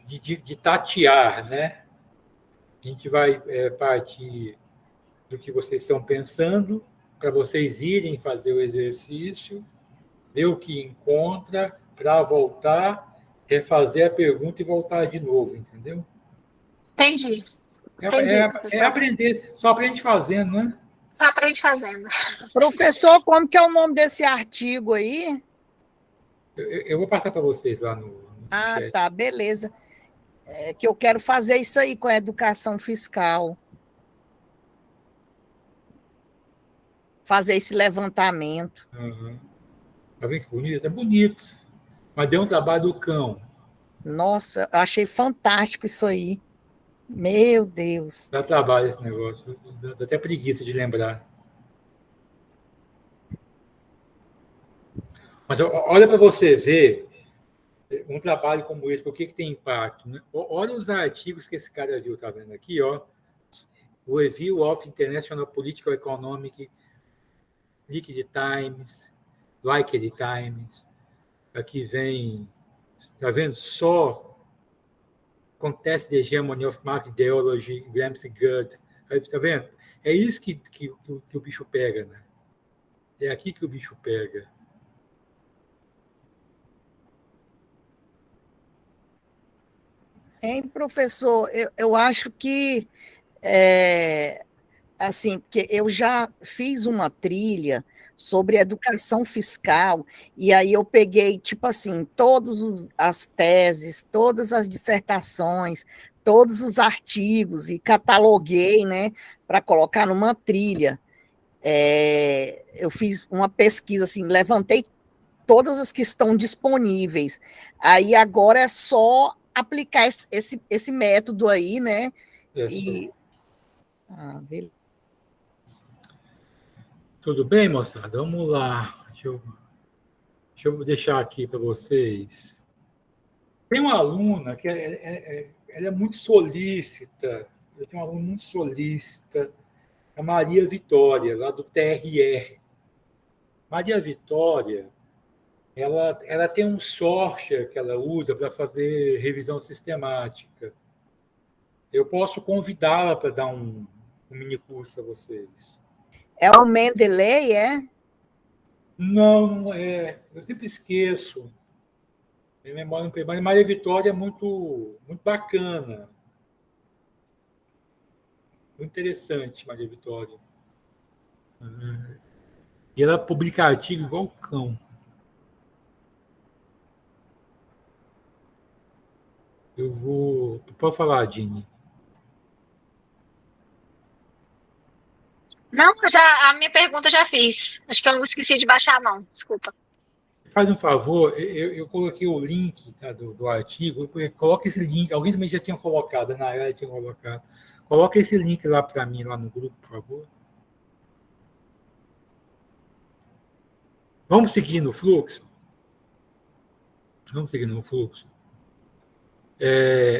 de tatear, né? A gente vai partir do que vocês estão pensando, para vocês irem fazer o exercício, ver o que encontra, para voltar, refazer a pergunta e voltar de novo, entendeu? Entendi. Aprender, só aprende fazendo, né? Só aprende fazendo. Professor, como que é o nome desse artigo aí? Eu vou passar para vocês lá no chat. Tá, beleza. É que eu quero fazer isso aí com a educação fiscal. Fazer esse levantamento. Uhum. Tá vendo que bonito? É bonito. Mas deu um trabalho do cão. Nossa, eu achei fantástico isso aí. Meu Deus. Dá trabalho esse negócio. Dá até preguiça de lembrar. Mas olha para você ver um trabalho como esse, por que tem impacto, né? Olha os artigos que esse cara viu, tá vendo aqui, ó. O Review of International Political Economic, Liquid Times, Likely Times. Aqui vem, tá vendo? Só Contest the Hegemony of Market Ideology, Gramsci Good. Tá vendo? É isso que o bicho pega, né? É aqui que o bicho pega. Hein, professor, eu acho que, assim, porque eu já fiz uma trilha sobre educação fiscal, e aí eu peguei, tipo assim, todas as teses, todas as dissertações, todos os artigos, e cataloguei, né, para colocar numa trilha. Eu fiz uma pesquisa, assim, levantei todas as que estão disponíveis. Aí agora é só aplicar esse método aí, né? Beleza. Tudo bem, moçada? Vamos lá. Deixa eu deixar aqui para vocês. Tem uma aluna que ela é muito solícita. Eu tenho uma aluna muito solícita, a Maria Vitória, lá do TRR. Maria Vitória, ela tem um software que ela usa para fazer revisão sistemática. Eu posso convidá-la para dar um mini curso para vocês. É o Mendeley, é? Não é. Eu sempre esqueço. Minha memória não permane. Maria Vitória é muito, muito bacana. Muito interessante, Maria Vitória. E ela publica artigo igual o cão. Eu vou... Pode falar, Dini. Não, a minha pergunta eu já fiz. Acho que eu esqueci de baixar a mão, desculpa. Faz um favor, eu coloquei o link, tá, do artigo, coloca esse link, alguém também já tinha colocado, na área tinha colocado. Coloca esse link lá para mim, lá no grupo, por favor. Vamos seguir no fluxo? Vamos seguir no fluxo.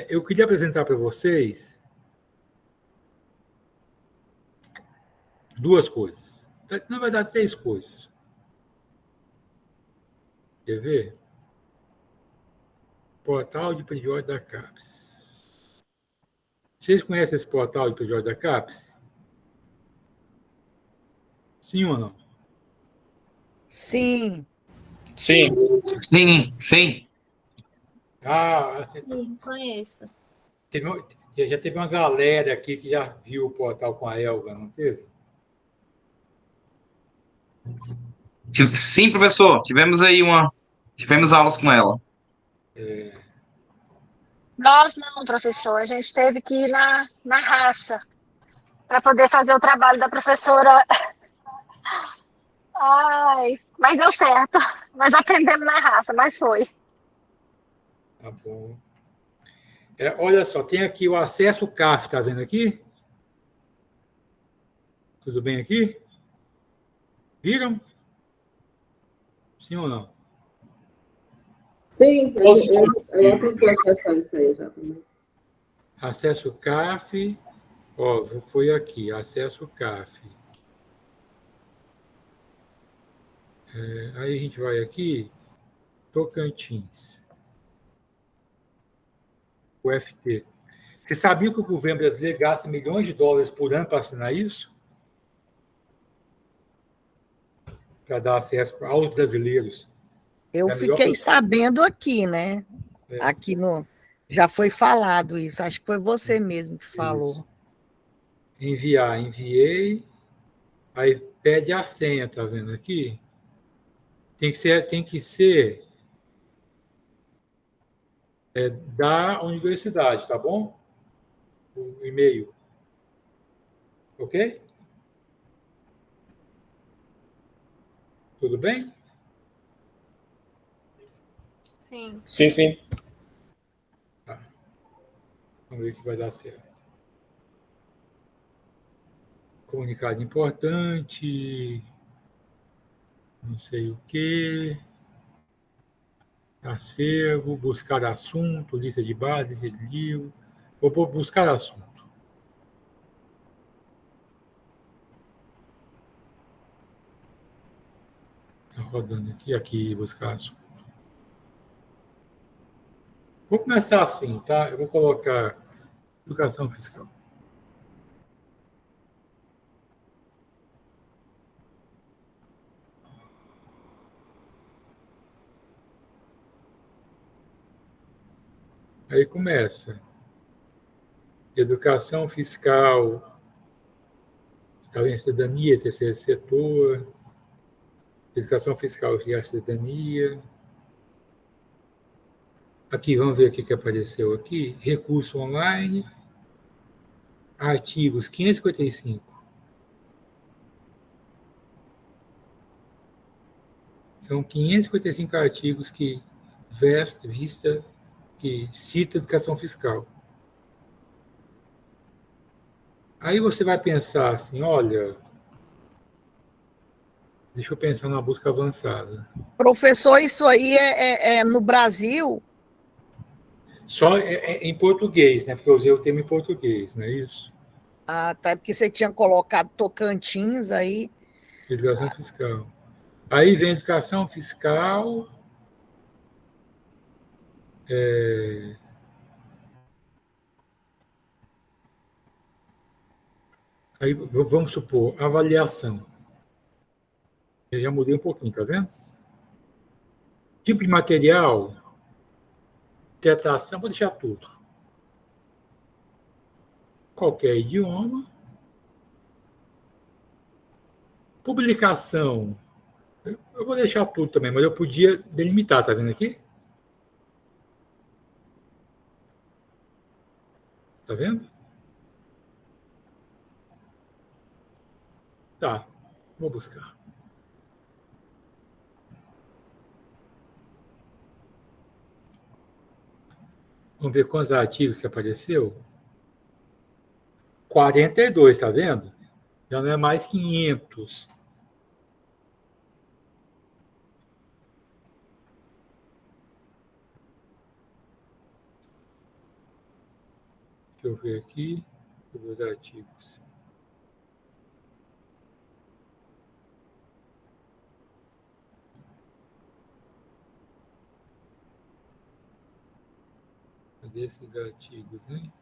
Eu queria apresentar para vocês duas coisas. Na verdade, três coisas. Quer ver? Portal de periódico da CAPES. Vocês conhecem esse portal de periódico da CAPES? Sim ou não? Sim. Sim. Sim, sim. Sim, conheço. Já teve uma galera aqui que já viu o portal com a Elga, não teve? Sim, professor. Tivemos aulas com ela. Nós não, professor. A gente teve que ir na raça para poder fazer o trabalho da professora. Ai, mas deu certo. Nós aprendemos na raça, mas foi. Tá bom. Olha só, tem aqui o acesso CAF, tá vendo aqui? Tudo bem aqui? Viram? Sim ou não? Sim, eu tentei acessar isso aí já também. Acesso CAF, ó, foi aqui, acesso CAF. Aí a gente vai aqui, Tocantins. O FT. Você sabia que o governo brasileiro gasta milhões de dólares por ano para assinar isso? Para dar acesso aos brasileiros. Eu fiquei sabendo aqui, né? Aqui já foi falado isso. Acho que foi você mesmo que falou. Isso. Enviei. Aí pede a senha, tá vendo aqui? Tem que ser da universidade, tá bom? O e-mail. Ok? Tudo bem? Sim. Sim, sim. Tá. Vamos ver que vai dar certo. Comunicado importante. Não sei o quê. Acervo, buscar assunto, lista de base, lista de livro. Vou buscar assunto. Está rodando aqui, buscar assunto. Vou começar assim, tá? Eu vou colocar educação fiscal. Aí começa. Educação fiscal, cidadania, terceiro setor, educação fiscal e a cidadania. Aqui, vamos ver o que apareceu aqui. Recurso online, artigos 555. São 555 artigos que cita educação fiscal. Aí você vai pensar assim, olha, deixa eu pensar numa busca avançada. Professor, isso aí é no Brasil? Só em português, né? Porque eu usei o termo em português, não é isso? Ah, tá. Porque você tinha colocado Tocantins aí. Educação fiscal. Aí vem educação fiscal. Aí vamos supor, avaliação. Eu já mudei um pouquinho, tá vendo? Tipo de material, tratação, vou deixar tudo. Qualquer idioma. Publicação, eu vou deixar tudo também, mas eu podia delimitar, tá vendo aqui? Tá vendo? Tá, vou buscar. Vamos ver quantos artigos que apareceu. 42, tá vendo? Já não é mais 500. Deixa eu ver aqui. Deixa eu ver os artigos. Cadê esses artigos, hein?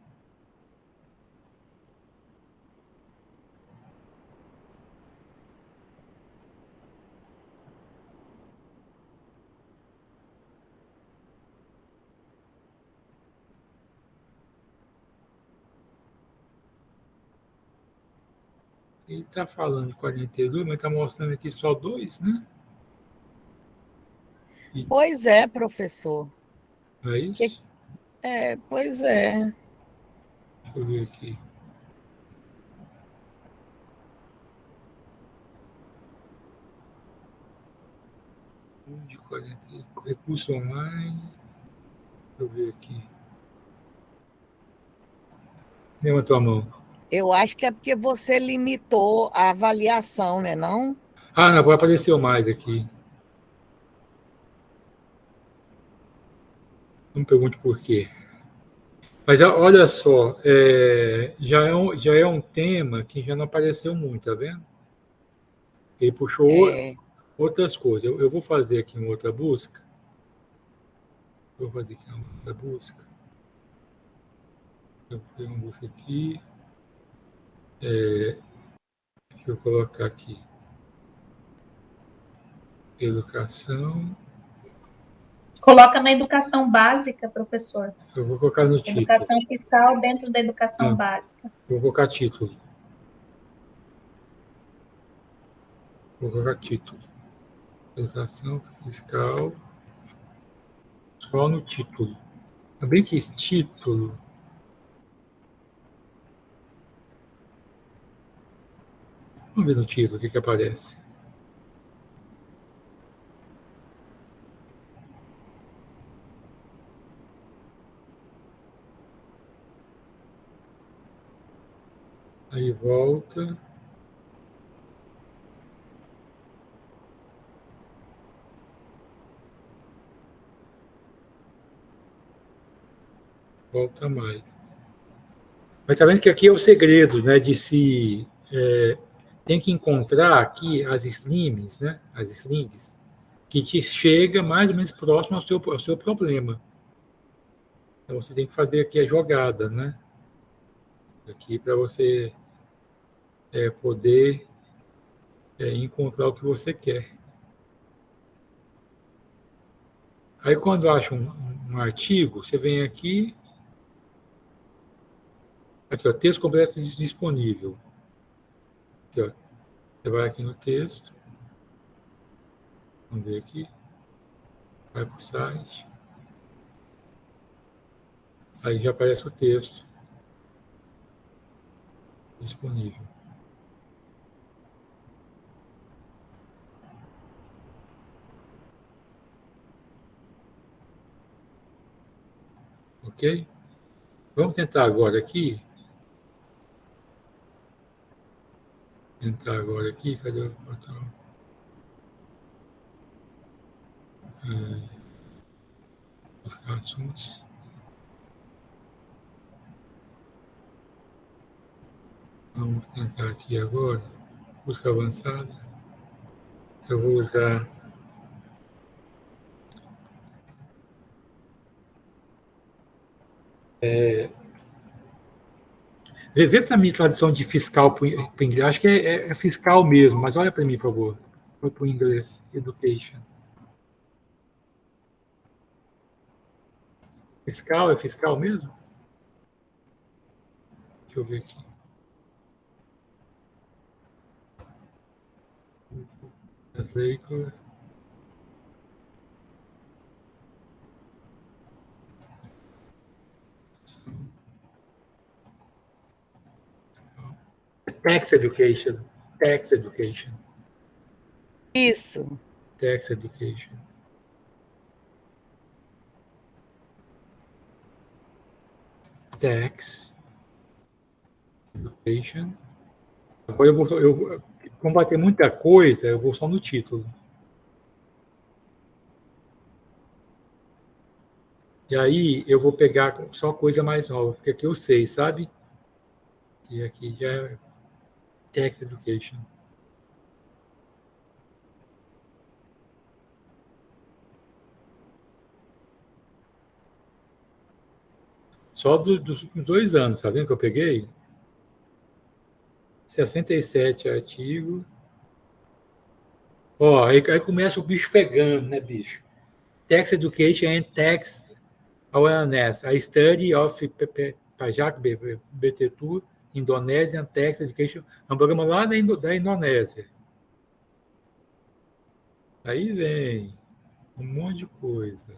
Ele está falando de 42, mas está mostrando aqui só 2, né? Pois é, professor. Não é isso? Pois é. Deixa eu ver aqui. De 45, recurso online. Deixa eu ver aqui. Levanta a tua mão. Eu acho que é porque você limitou a avaliação, né, não? Ah, não, apareceu mais aqui. Não me pergunte por quê. Mas olha só, já é um tema que já não apareceu muito, tá vendo? Ele puxou outras coisas. Eu vou fazer aqui uma outra busca. Vou fazer aqui uma outra busca. Eu vou fazer uma busca aqui. Deixa eu colocar aqui. Educação. Coloca na educação básica, professor. Eu vou colocar no título. Educação fiscal dentro da educação básica. Vou colocar título. Vou colocar título. Educação fiscal. Só no título. Também que esse título. Vamos ver no título o que aparece. Aí volta. Volta mais. Mas tá vendo que aqui é o segredo, né? De se tem que encontrar aqui as streams, né? As strings que te chega mais ou menos próximo ao seu problema. Então você tem que fazer aqui a jogada, né? Aqui para você poder encontrar o que você quer. Aí quando acha um artigo, você vem aqui, ó, texto completo disponível. Aqui, ó, você vai aqui no texto, vamos ver aqui, vai para o site, aí já aparece o texto disponível. Ok? Vamos tentar agora aqui. Cadê o botão? Buscar assuntos. Vamos tentar aqui agora. Busca avançada. Eu vou usar. Vê para mim tradução de fiscal para inglês. Acho que é fiscal mesmo, mas olha para mim, por favor. Foi para o inglês. Education. Fiscal é fiscal mesmo? Deixa eu ver aqui. Translator. Tax Education. Tax Education. Isso. Tax Education. Tax Education. Agora como vai ter muita coisa, eu vou só no título. E aí eu vou pegar só coisa mais nova, porque aqui eu sei, sabe? E aqui já é Tax Education. Só dos últimos 2 anos, tá vendo que eu peguei? 67 artigos. Ó, aí começa o bicho pegando, né, bicho? Tax Education and Tax Awareness. A Study of Pajak Betetu, Indonesian Tax Education. É um programa lá da Indonésia. Aí vem um monte de coisa.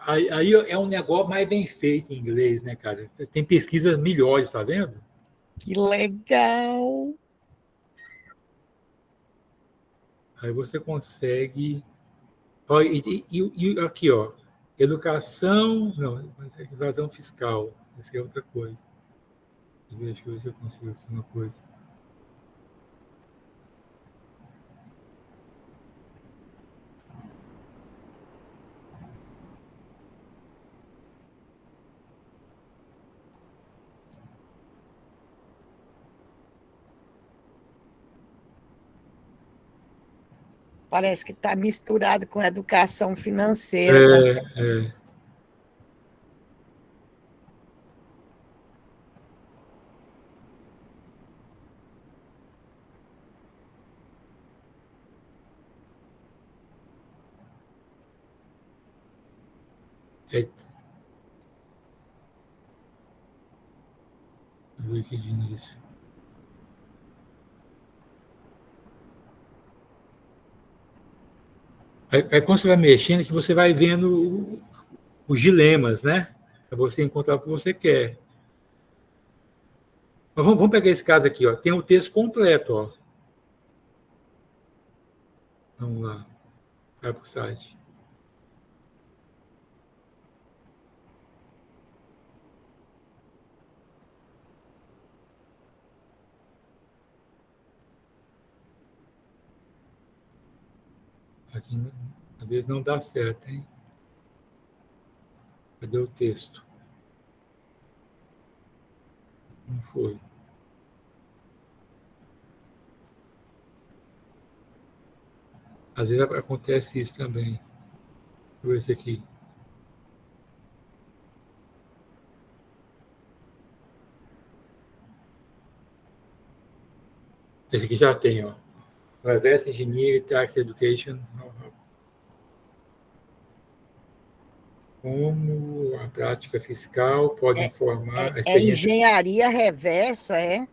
Aí é um negócio mais bem feito em inglês, né, cara? Tem pesquisas melhores, tá vendo? Que legal! Aí você consegue... Ó, e aqui, ó, educação... Não, evasão fiscal. Isso é outra coisa. Deixa eu ver se eu consigo aqui uma coisa. Parece que está misturado com educação financeira. É. Aqui de início. Aí quando você vai mexendo, que você vai vendo os dilemas, né? Para você encontrar o que você quer. Mas vamos pegar esse caso aqui, ó. Tem o texto completo, ó. Vamos lá. Vai para o site. Aqui, às vezes não dá certo, hein? Cadê o texto? Não foi. Às vezes acontece isso também. Deixa eu ver esse aqui. Esse aqui já tem, ó. Reverse Engineering Tax Education. Como a prática fiscal pode informar... É engenharia reversa, é?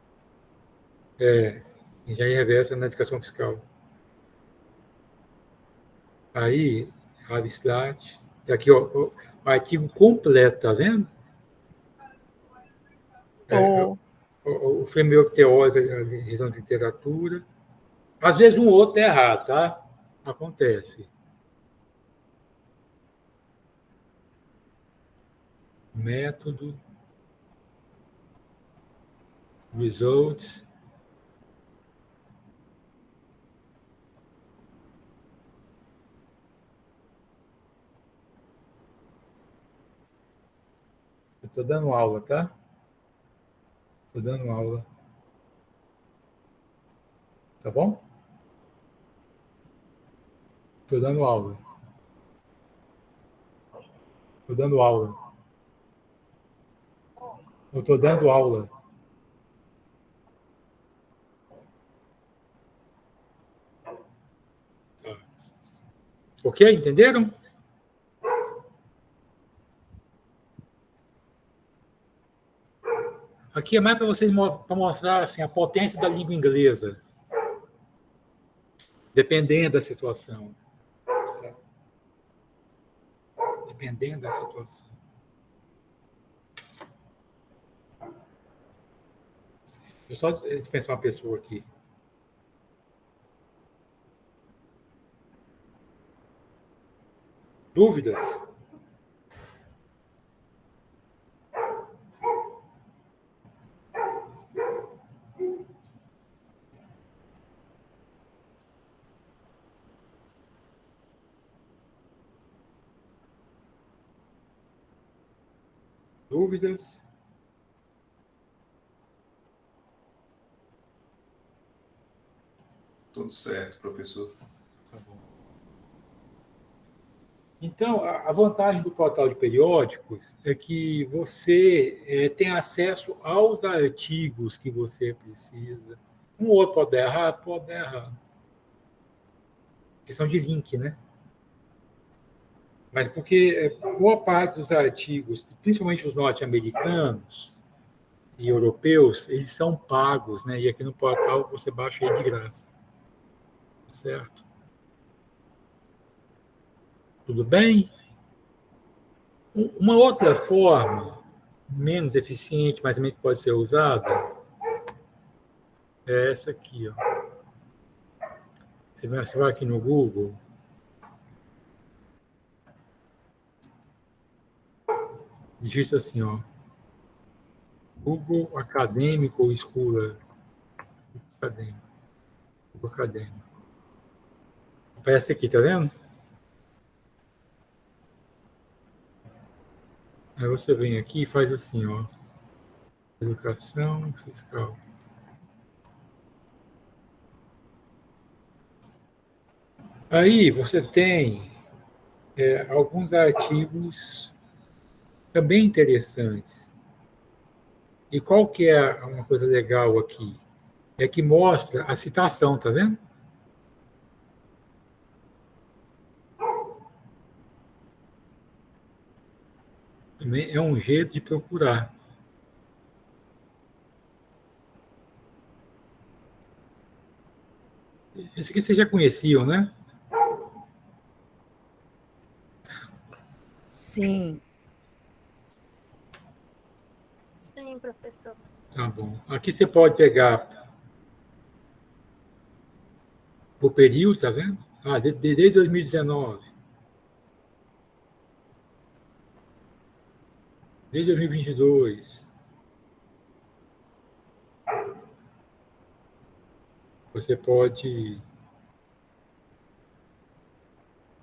É, engenharia reversa na educação fiscal. Aí, Havislat, aqui, ó, o artigo completo, tá vendo? O framework teórico, a revisão de literatura. Às vezes um outro é errado, tá? Acontece. Método. Results. Eu estou dando aula, tá? Estou dando aula. Tá bom? Estou dando aula. Estou dando aula. Eu estou dando aula. Tá. Ok? Entenderam? Aqui é mais para vocês para mostrar assim, a potência da língua inglesa. dependendo da situação. Tá? Dependendo da situação. Eu só dispensar uma pessoa aqui. Dúvidas? Dúvidas? Tudo certo, professor. Tá bom. Então, a vantagem do portal de periódicos é que você tem acesso aos artigos que você precisa. Um outro pode dar errado, pode dar errado. Questão de link, né? Mas porque boa parte dos artigos, principalmente os norte-americanos e europeus, eles são pagos, né? E aqui no portal você baixa ele de graça. Certo? Tudo bem? Uma outra forma, menos eficiente, mas também que pode ser usada, é essa aqui. Ó. Você vai aqui no Google. Digita assim, ó. Google Acadêmico ou Scholar. Acadêmico. Google Acadêmico. Aparece aqui, tá vendo? Aí você vem aqui e faz assim, ó. Educação fiscal. Aí você tem alguns artigos também interessantes. E qual que é uma coisa legal aqui? É que mostra a citação, tá vendo? Também é um jeito de procurar. Esse aqui vocês já conheciam, né? Sim. Sim, professor. Tá bom. Aqui você pode pegar o período, tá vendo? Desde 2019. Desde 2022. Você pode,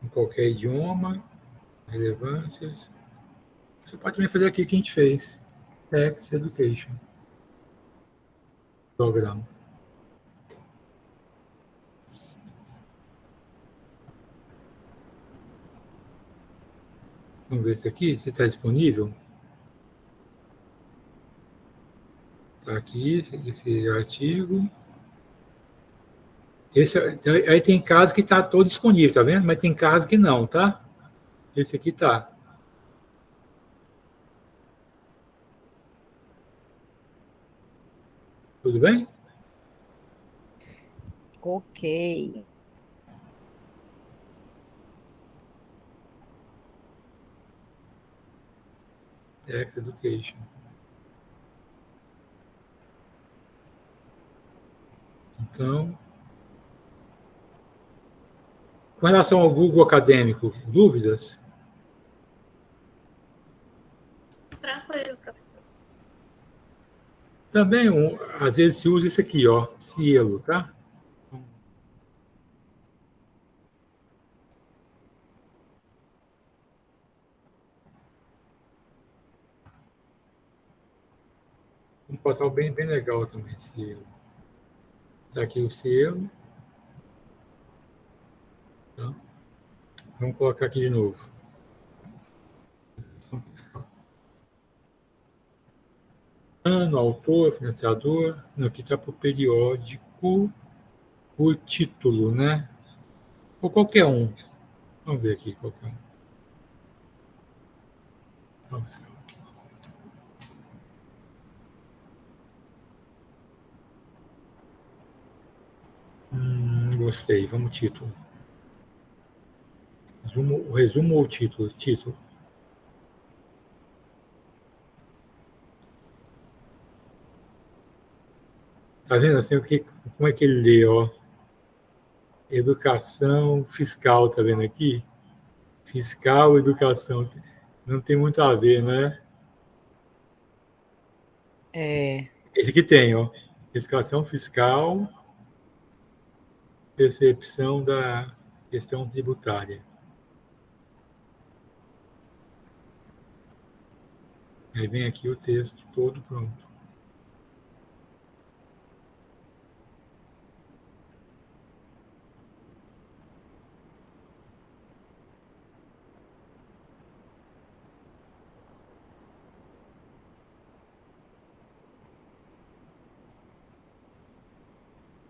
em qualquer idioma, relevâncias. Você pode também fazer aqui que a gente fez. Text Education. Programa. Vamos ver se aqui, se está disponível. Está aqui, esse artigo. Aí tem caso que está todo disponível, tá vendo? Mas tem caso que não, tá? Esse aqui tá. Tudo bem? Ok. Text Education. Então, com relação ao Google Acadêmico, dúvidas? Tranquilo, professor. Também, às vezes, se usa esse aqui, ó, Cielo, tá? Um portal bem legal também, Cielo. Está aqui o Cielo. Tá? Vamos colocar aqui de novo. Ano, autor, financiador. Não, aqui está para o periódico, o título, né? Ou qualquer um. Vamos ver aqui, qualquer um. Gostei. Vamos título. O resumo ou o título? Título. Tá vendo assim como é que ele lê, ó? Educação fiscal, tá vendo aqui? Fiscal, educação. Não tem muito a ver, né? Esse aqui tem, ó. Educação fiscal, percepção da questão tributária. Aí vem aqui o texto todo pronto.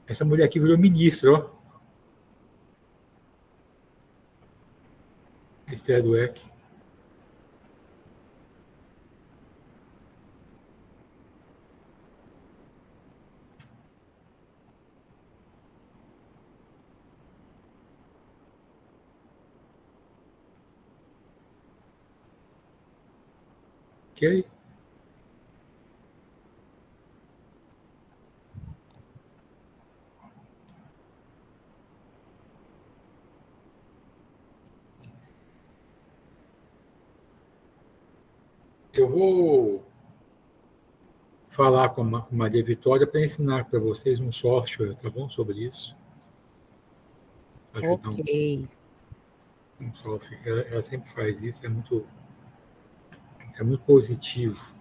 Essa mulher aqui virou ministra, ó. Esther Dweck. Ok? Eu vou falar com a Maria Vitória para ensinar para vocês um software, tá bom? Sobre isso. Ok. Um software. Ela sempre faz isso, é muito positivo.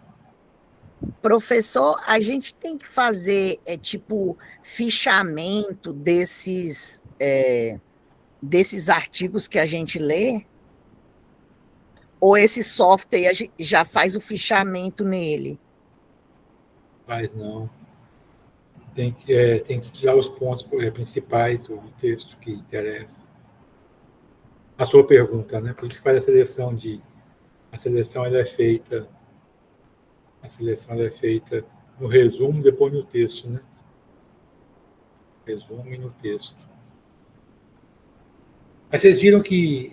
Professor, a gente tem que fazer tipo fichamento desses artigos que a gente lê? Ou esse software já faz o fichamento nele? Mas não. Tem que tirar os pontos principais do texto que interessa. A sua pergunta, né? Por isso que faz a seleção A seleção ela é feita no resumo, depois no texto, né? Resumo e no texto. Mas vocês viram que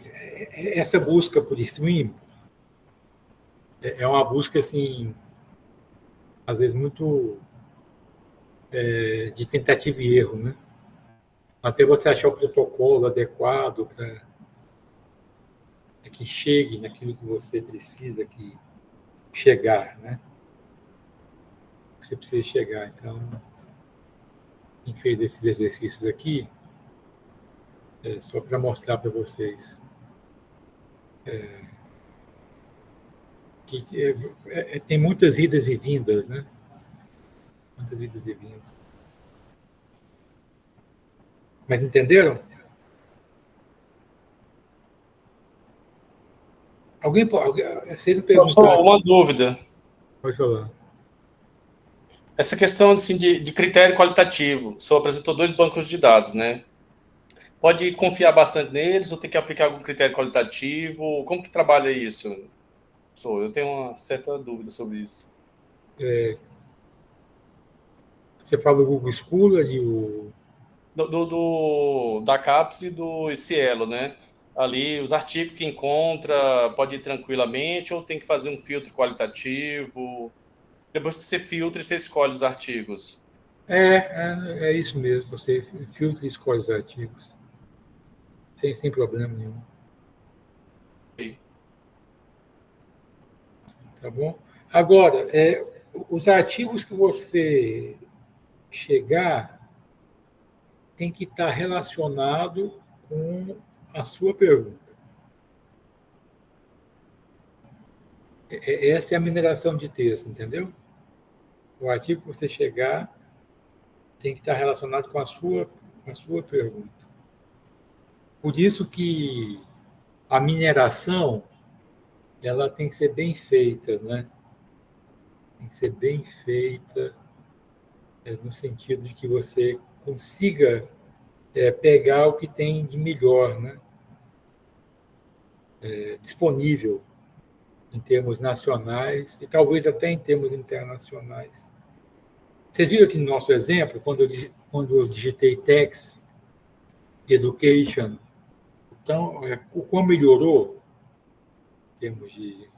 essa busca por stream é uma busca, assim, às vezes muito de tentativa e erro, né? Até você achar o protocolo adequado para que chegue naquilo que você precisa chegar, né? Você precisa chegar. Então, quem fez esses exercícios aqui, só para mostrar para vocês que tem muitas idas e vindas, né? Muitas idas e vindas. Mas entenderam? Alguém vocês perguntaram? Uma dúvida. Pode falar. Essa questão assim, de critério qualitativo. O senhor apresentou 2 bancos de dados, né? Pode confiar bastante neles ou tem que aplicar algum critério qualitativo? Como que trabalha isso? Eu tenho uma certa dúvida sobre isso. Você fala do Google Scholar e o... Da CAPES e do Cielo, né? Ali, os artigos que encontra, pode ir tranquilamente ou tem que fazer um filtro qualitativo? Depois que você filtra, você escolhe os artigos. É isso mesmo. Você filtra e escolhe os artigos. Sem problema nenhum. Okay. Tá bom? Agora, os artigos que você chegar tem que estar relacionado com a sua pergunta. Essa é a mineração de texto, entendeu? O artigo que você chegar tem que estar relacionado com a sua pergunta. Por isso que a mineração ela tem que ser bem feita, né? Tem que ser bem feita no sentido de que você consiga pegar o que tem de melhor, né? Disponível em termos nacionais e talvez até em termos internacionais. Vocês viram aqui no nosso exemplo, quando eu digitei text, education. Então, o quão melhorou em termos de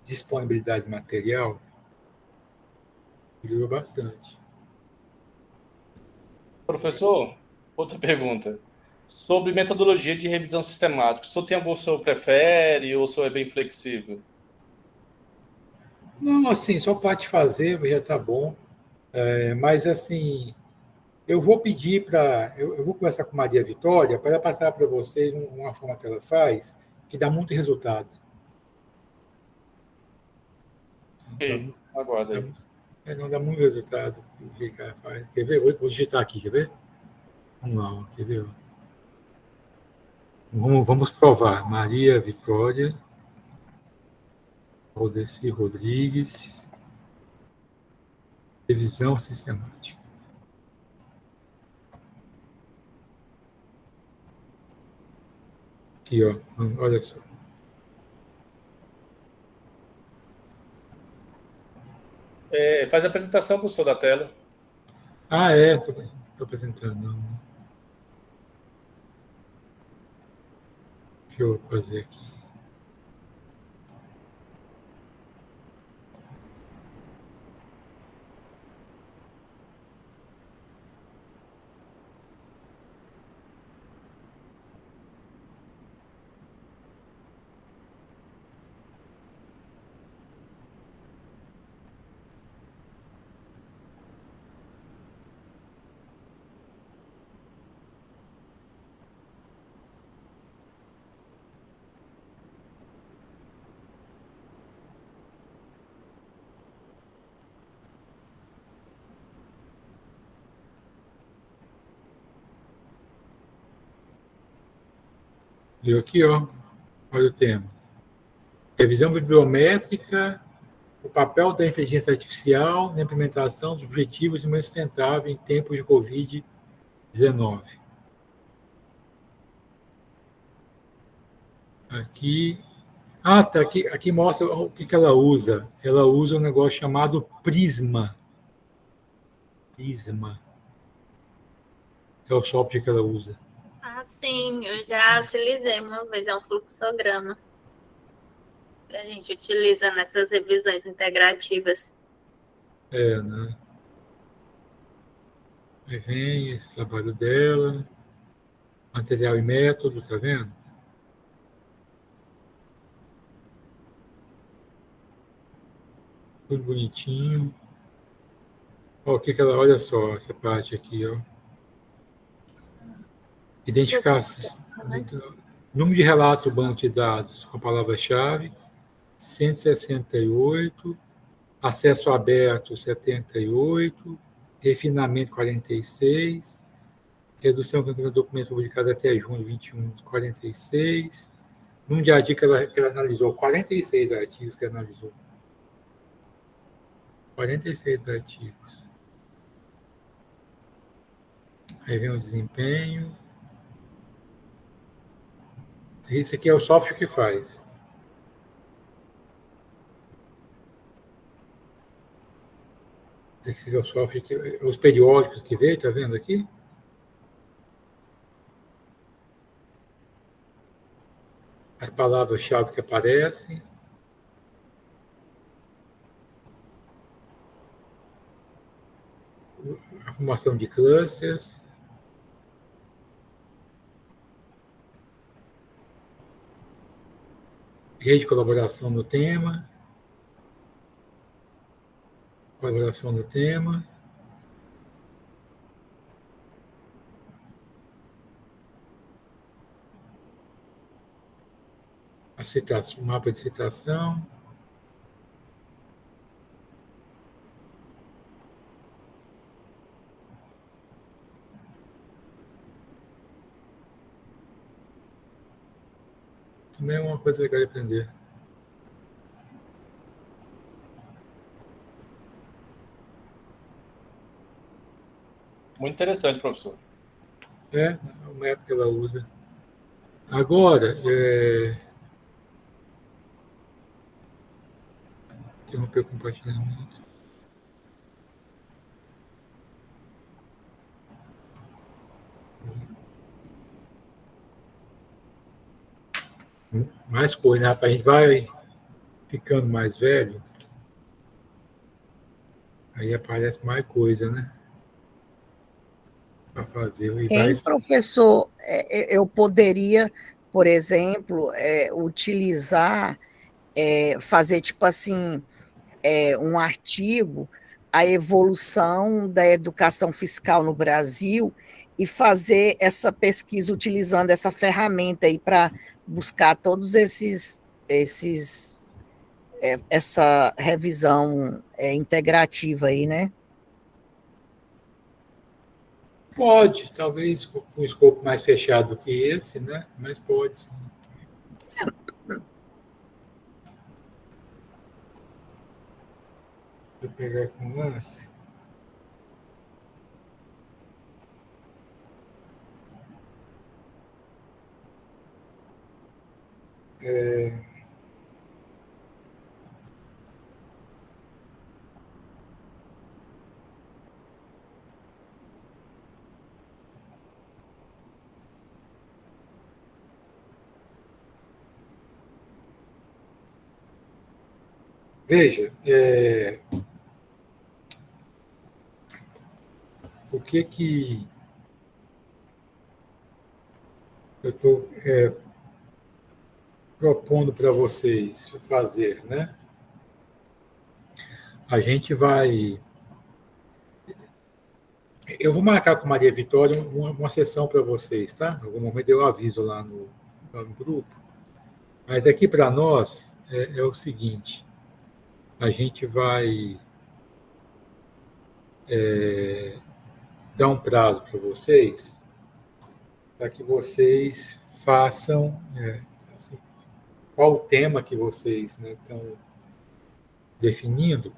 disponibilidade material, melhorou bastante. Professor, outra pergunta. Sobre metodologia de revisão sistemática. O senhor tem algum que o senhor prefere ou o senhor é bem flexível? Não, assim, só pode fazer, já está bom. Mas, assim, eu vou pedir para... Eu vou conversar com Maria Vitória para ela passar para vocês uma forma que ela faz, que dá muito resultado. Ok, aguarda aí. Não dá muito resultado o que ela faz. Quer ver? Vou digitar aqui, quer ver? Vamos lá, ó, quer ver? Vamos provar. Maria Vitória, Aldeci Rodrigues, revisão sistemática. Aqui, ó, olha só. Faz a apresentação, professor, da tela. Estou apresentando. Não. Deixa eu fazer aqui. Viu aqui, ó. Olha o tema. Revisão bibliométrica, o papel da inteligência artificial na implementação dos objetivos de desenvolvimento sustentável em tempos de Covid-19. Aqui. Tá. Aqui mostra o que ela usa. Ela usa um negócio chamado Prisma. Prisma. É o software que ela usa. Sim, eu já utilizei uma vez, é um fluxograma que a gente utiliza nessas revisões integrativas. Né? Aí vem esse trabalho dela, material e método, tá vendo? Tudo bonitinho. Ó, olha só, essa parte aqui, ó. Identificar número de relatos do banco de dados com a palavra-chave, 168, acesso aberto, 78, refinamento, 46, redução do documento publicado até junho de 21, 46, num dia a dia que ela analisou, 46 artigos que ela analisou. 46 artigos. Aí vem o desempenho. Esse aqui é o software que faz. Esse aqui é o software os periódicos que veio, tá vendo aqui? As palavras-chave que aparecem. A formação de clusters. Rede de colaboração no tema. Colaboração no tema. O mapa de citação. Também é uma coisa legal de aprender. Muito interessante, professor. É o método que ela usa. Agora, interromper o compartilhamento. mais coisa, né, rapaz? A gente vai ficando mais velho, aí aparece mais coisa, né? Para fazer. E vai... Professor, eu poderia, por exemplo, utilizar, fazer tipo assim, um artigo, a evolução da educação fiscal no Brasil, e fazer essa pesquisa utilizando essa ferramenta aí para buscar todos essa revisão integrativa aí, né? Pode, talvez com um escopo mais fechado que esse, né? Mas pode, sim. Deixa eu pegar com o lance. Veja, o que eu estou propondo para vocês fazer, né? A gente vai... Eu vou marcar com Maria Vitória uma sessão para vocês, tá? Em algum momento eu aviso lá no grupo. Mas aqui para nós é o seguinte: a gente vai dar um prazo para vocês, para que vocês façam assim, qual o tema que vocês, né, estão definindo.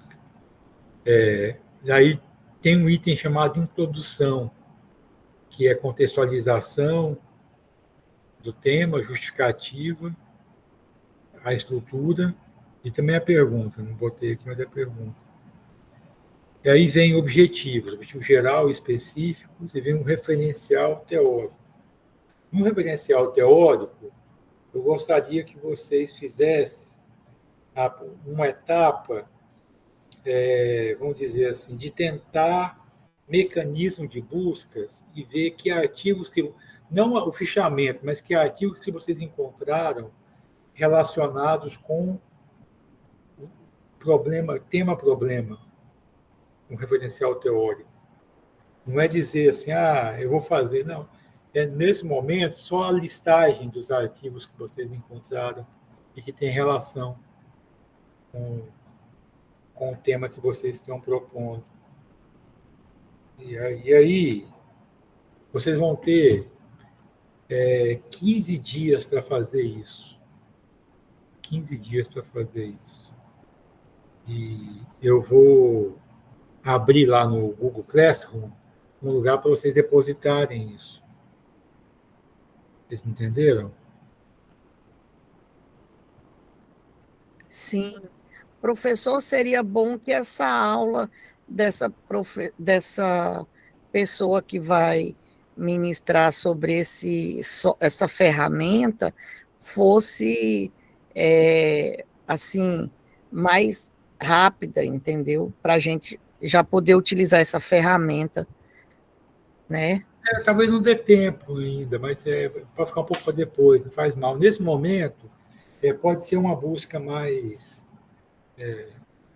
Aí tem um item chamado introdução, que é contextualização do tema, justificativa, a estrutura e também a pergunta. Não botei aqui, mas é a pergunta. E aí vem objetivos geral, específicos, e vem um referencial teórico. No referencial teórico, eu gostaria que vocês fizessem uma etapa, vamos dizer assim, de tentar mecanismo de buscas e ver que artigos que, não o fichamento, mas que artigos que vocês encontraram relacionados com o tema-problema, um referencial teórico. Não é dizer assim, eu vou fazer, não. É, nesse momento, só a listagem dos artigos que vocês encontraram e que tem relação com o tema que vocês estão propondo. E aí, vocês vão ter 15 dias para fazer isso. 15 dias para fazer isso. E eu vou abrir lá no Google Classroom um lugar para vocês depositarem isso. Vocês entenderam? Sim. Professor, seria bom que essa aula dessa pessoa que vai ministrar sobre essa ferramenta fosse, assim, mais rápida, entendeu? Para a gente já poder utilizar essa ferramenta, né? Talvez não dê tempo ainda, mas pode ficar um pouco para depois, não faz mal. Nesse momento, pode ser uma busca mais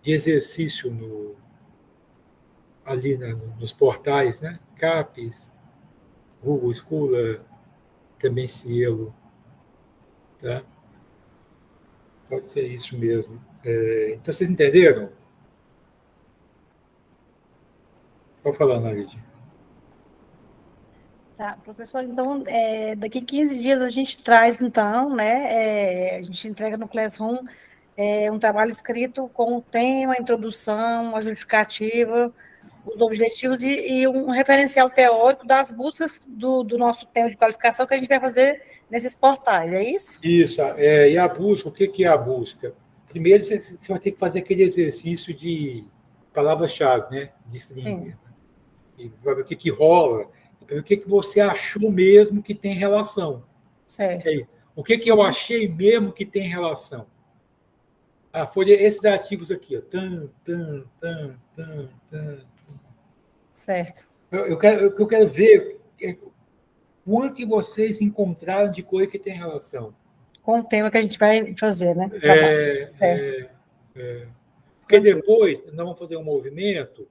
de exercício ali nos portais, né? CAPES, Google Scholar, também Cielo, tá? Pode ser isso mesmo. Então, vocês entenderam? Pode falar, Narid. Tá, professor, então, daqui a 15 dias a gente traz, então, né, a gente entrega no Classroom um trabalho escrito com o tema, a introdução, a justificativa, os objetivos e um referencial teórico das buscas do nosso tema de qualificação que a gente vai fazer nesses portais, é isso? Isso, e a busca, o que é a busca? Primeiro, você vai ter que fazer aquele exercício de palavra-chave, né, de string. E vai ver o que rola, o que você achou mesmo que tem relação. Certo. O que eu achei mesmo que tem relação? A folha, esses artigos aqui, ó. Certo. Eu quero ver quanto que vocês encontraram de coisa que tem relação. Com o tema que a gente vai fazer, né? Porque depois nós vamos fazer um movimento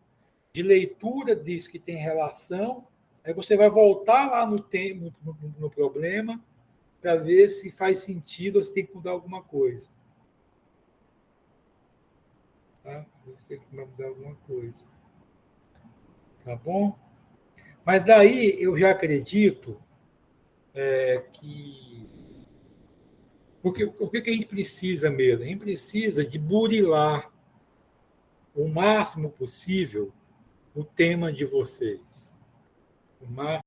de leitura disso que tem relação, aí você vai voltar lá no problema para ver se faz sentido ou se tem que mudar alguma coisa. Tá? Você tem que mudar alguma coisa. Tá bom? Mas daí eu já acredito que... Porque o que a gente precisa mesmo? A gente precisa de burilar o máximo possível o tema de vocês. O máximo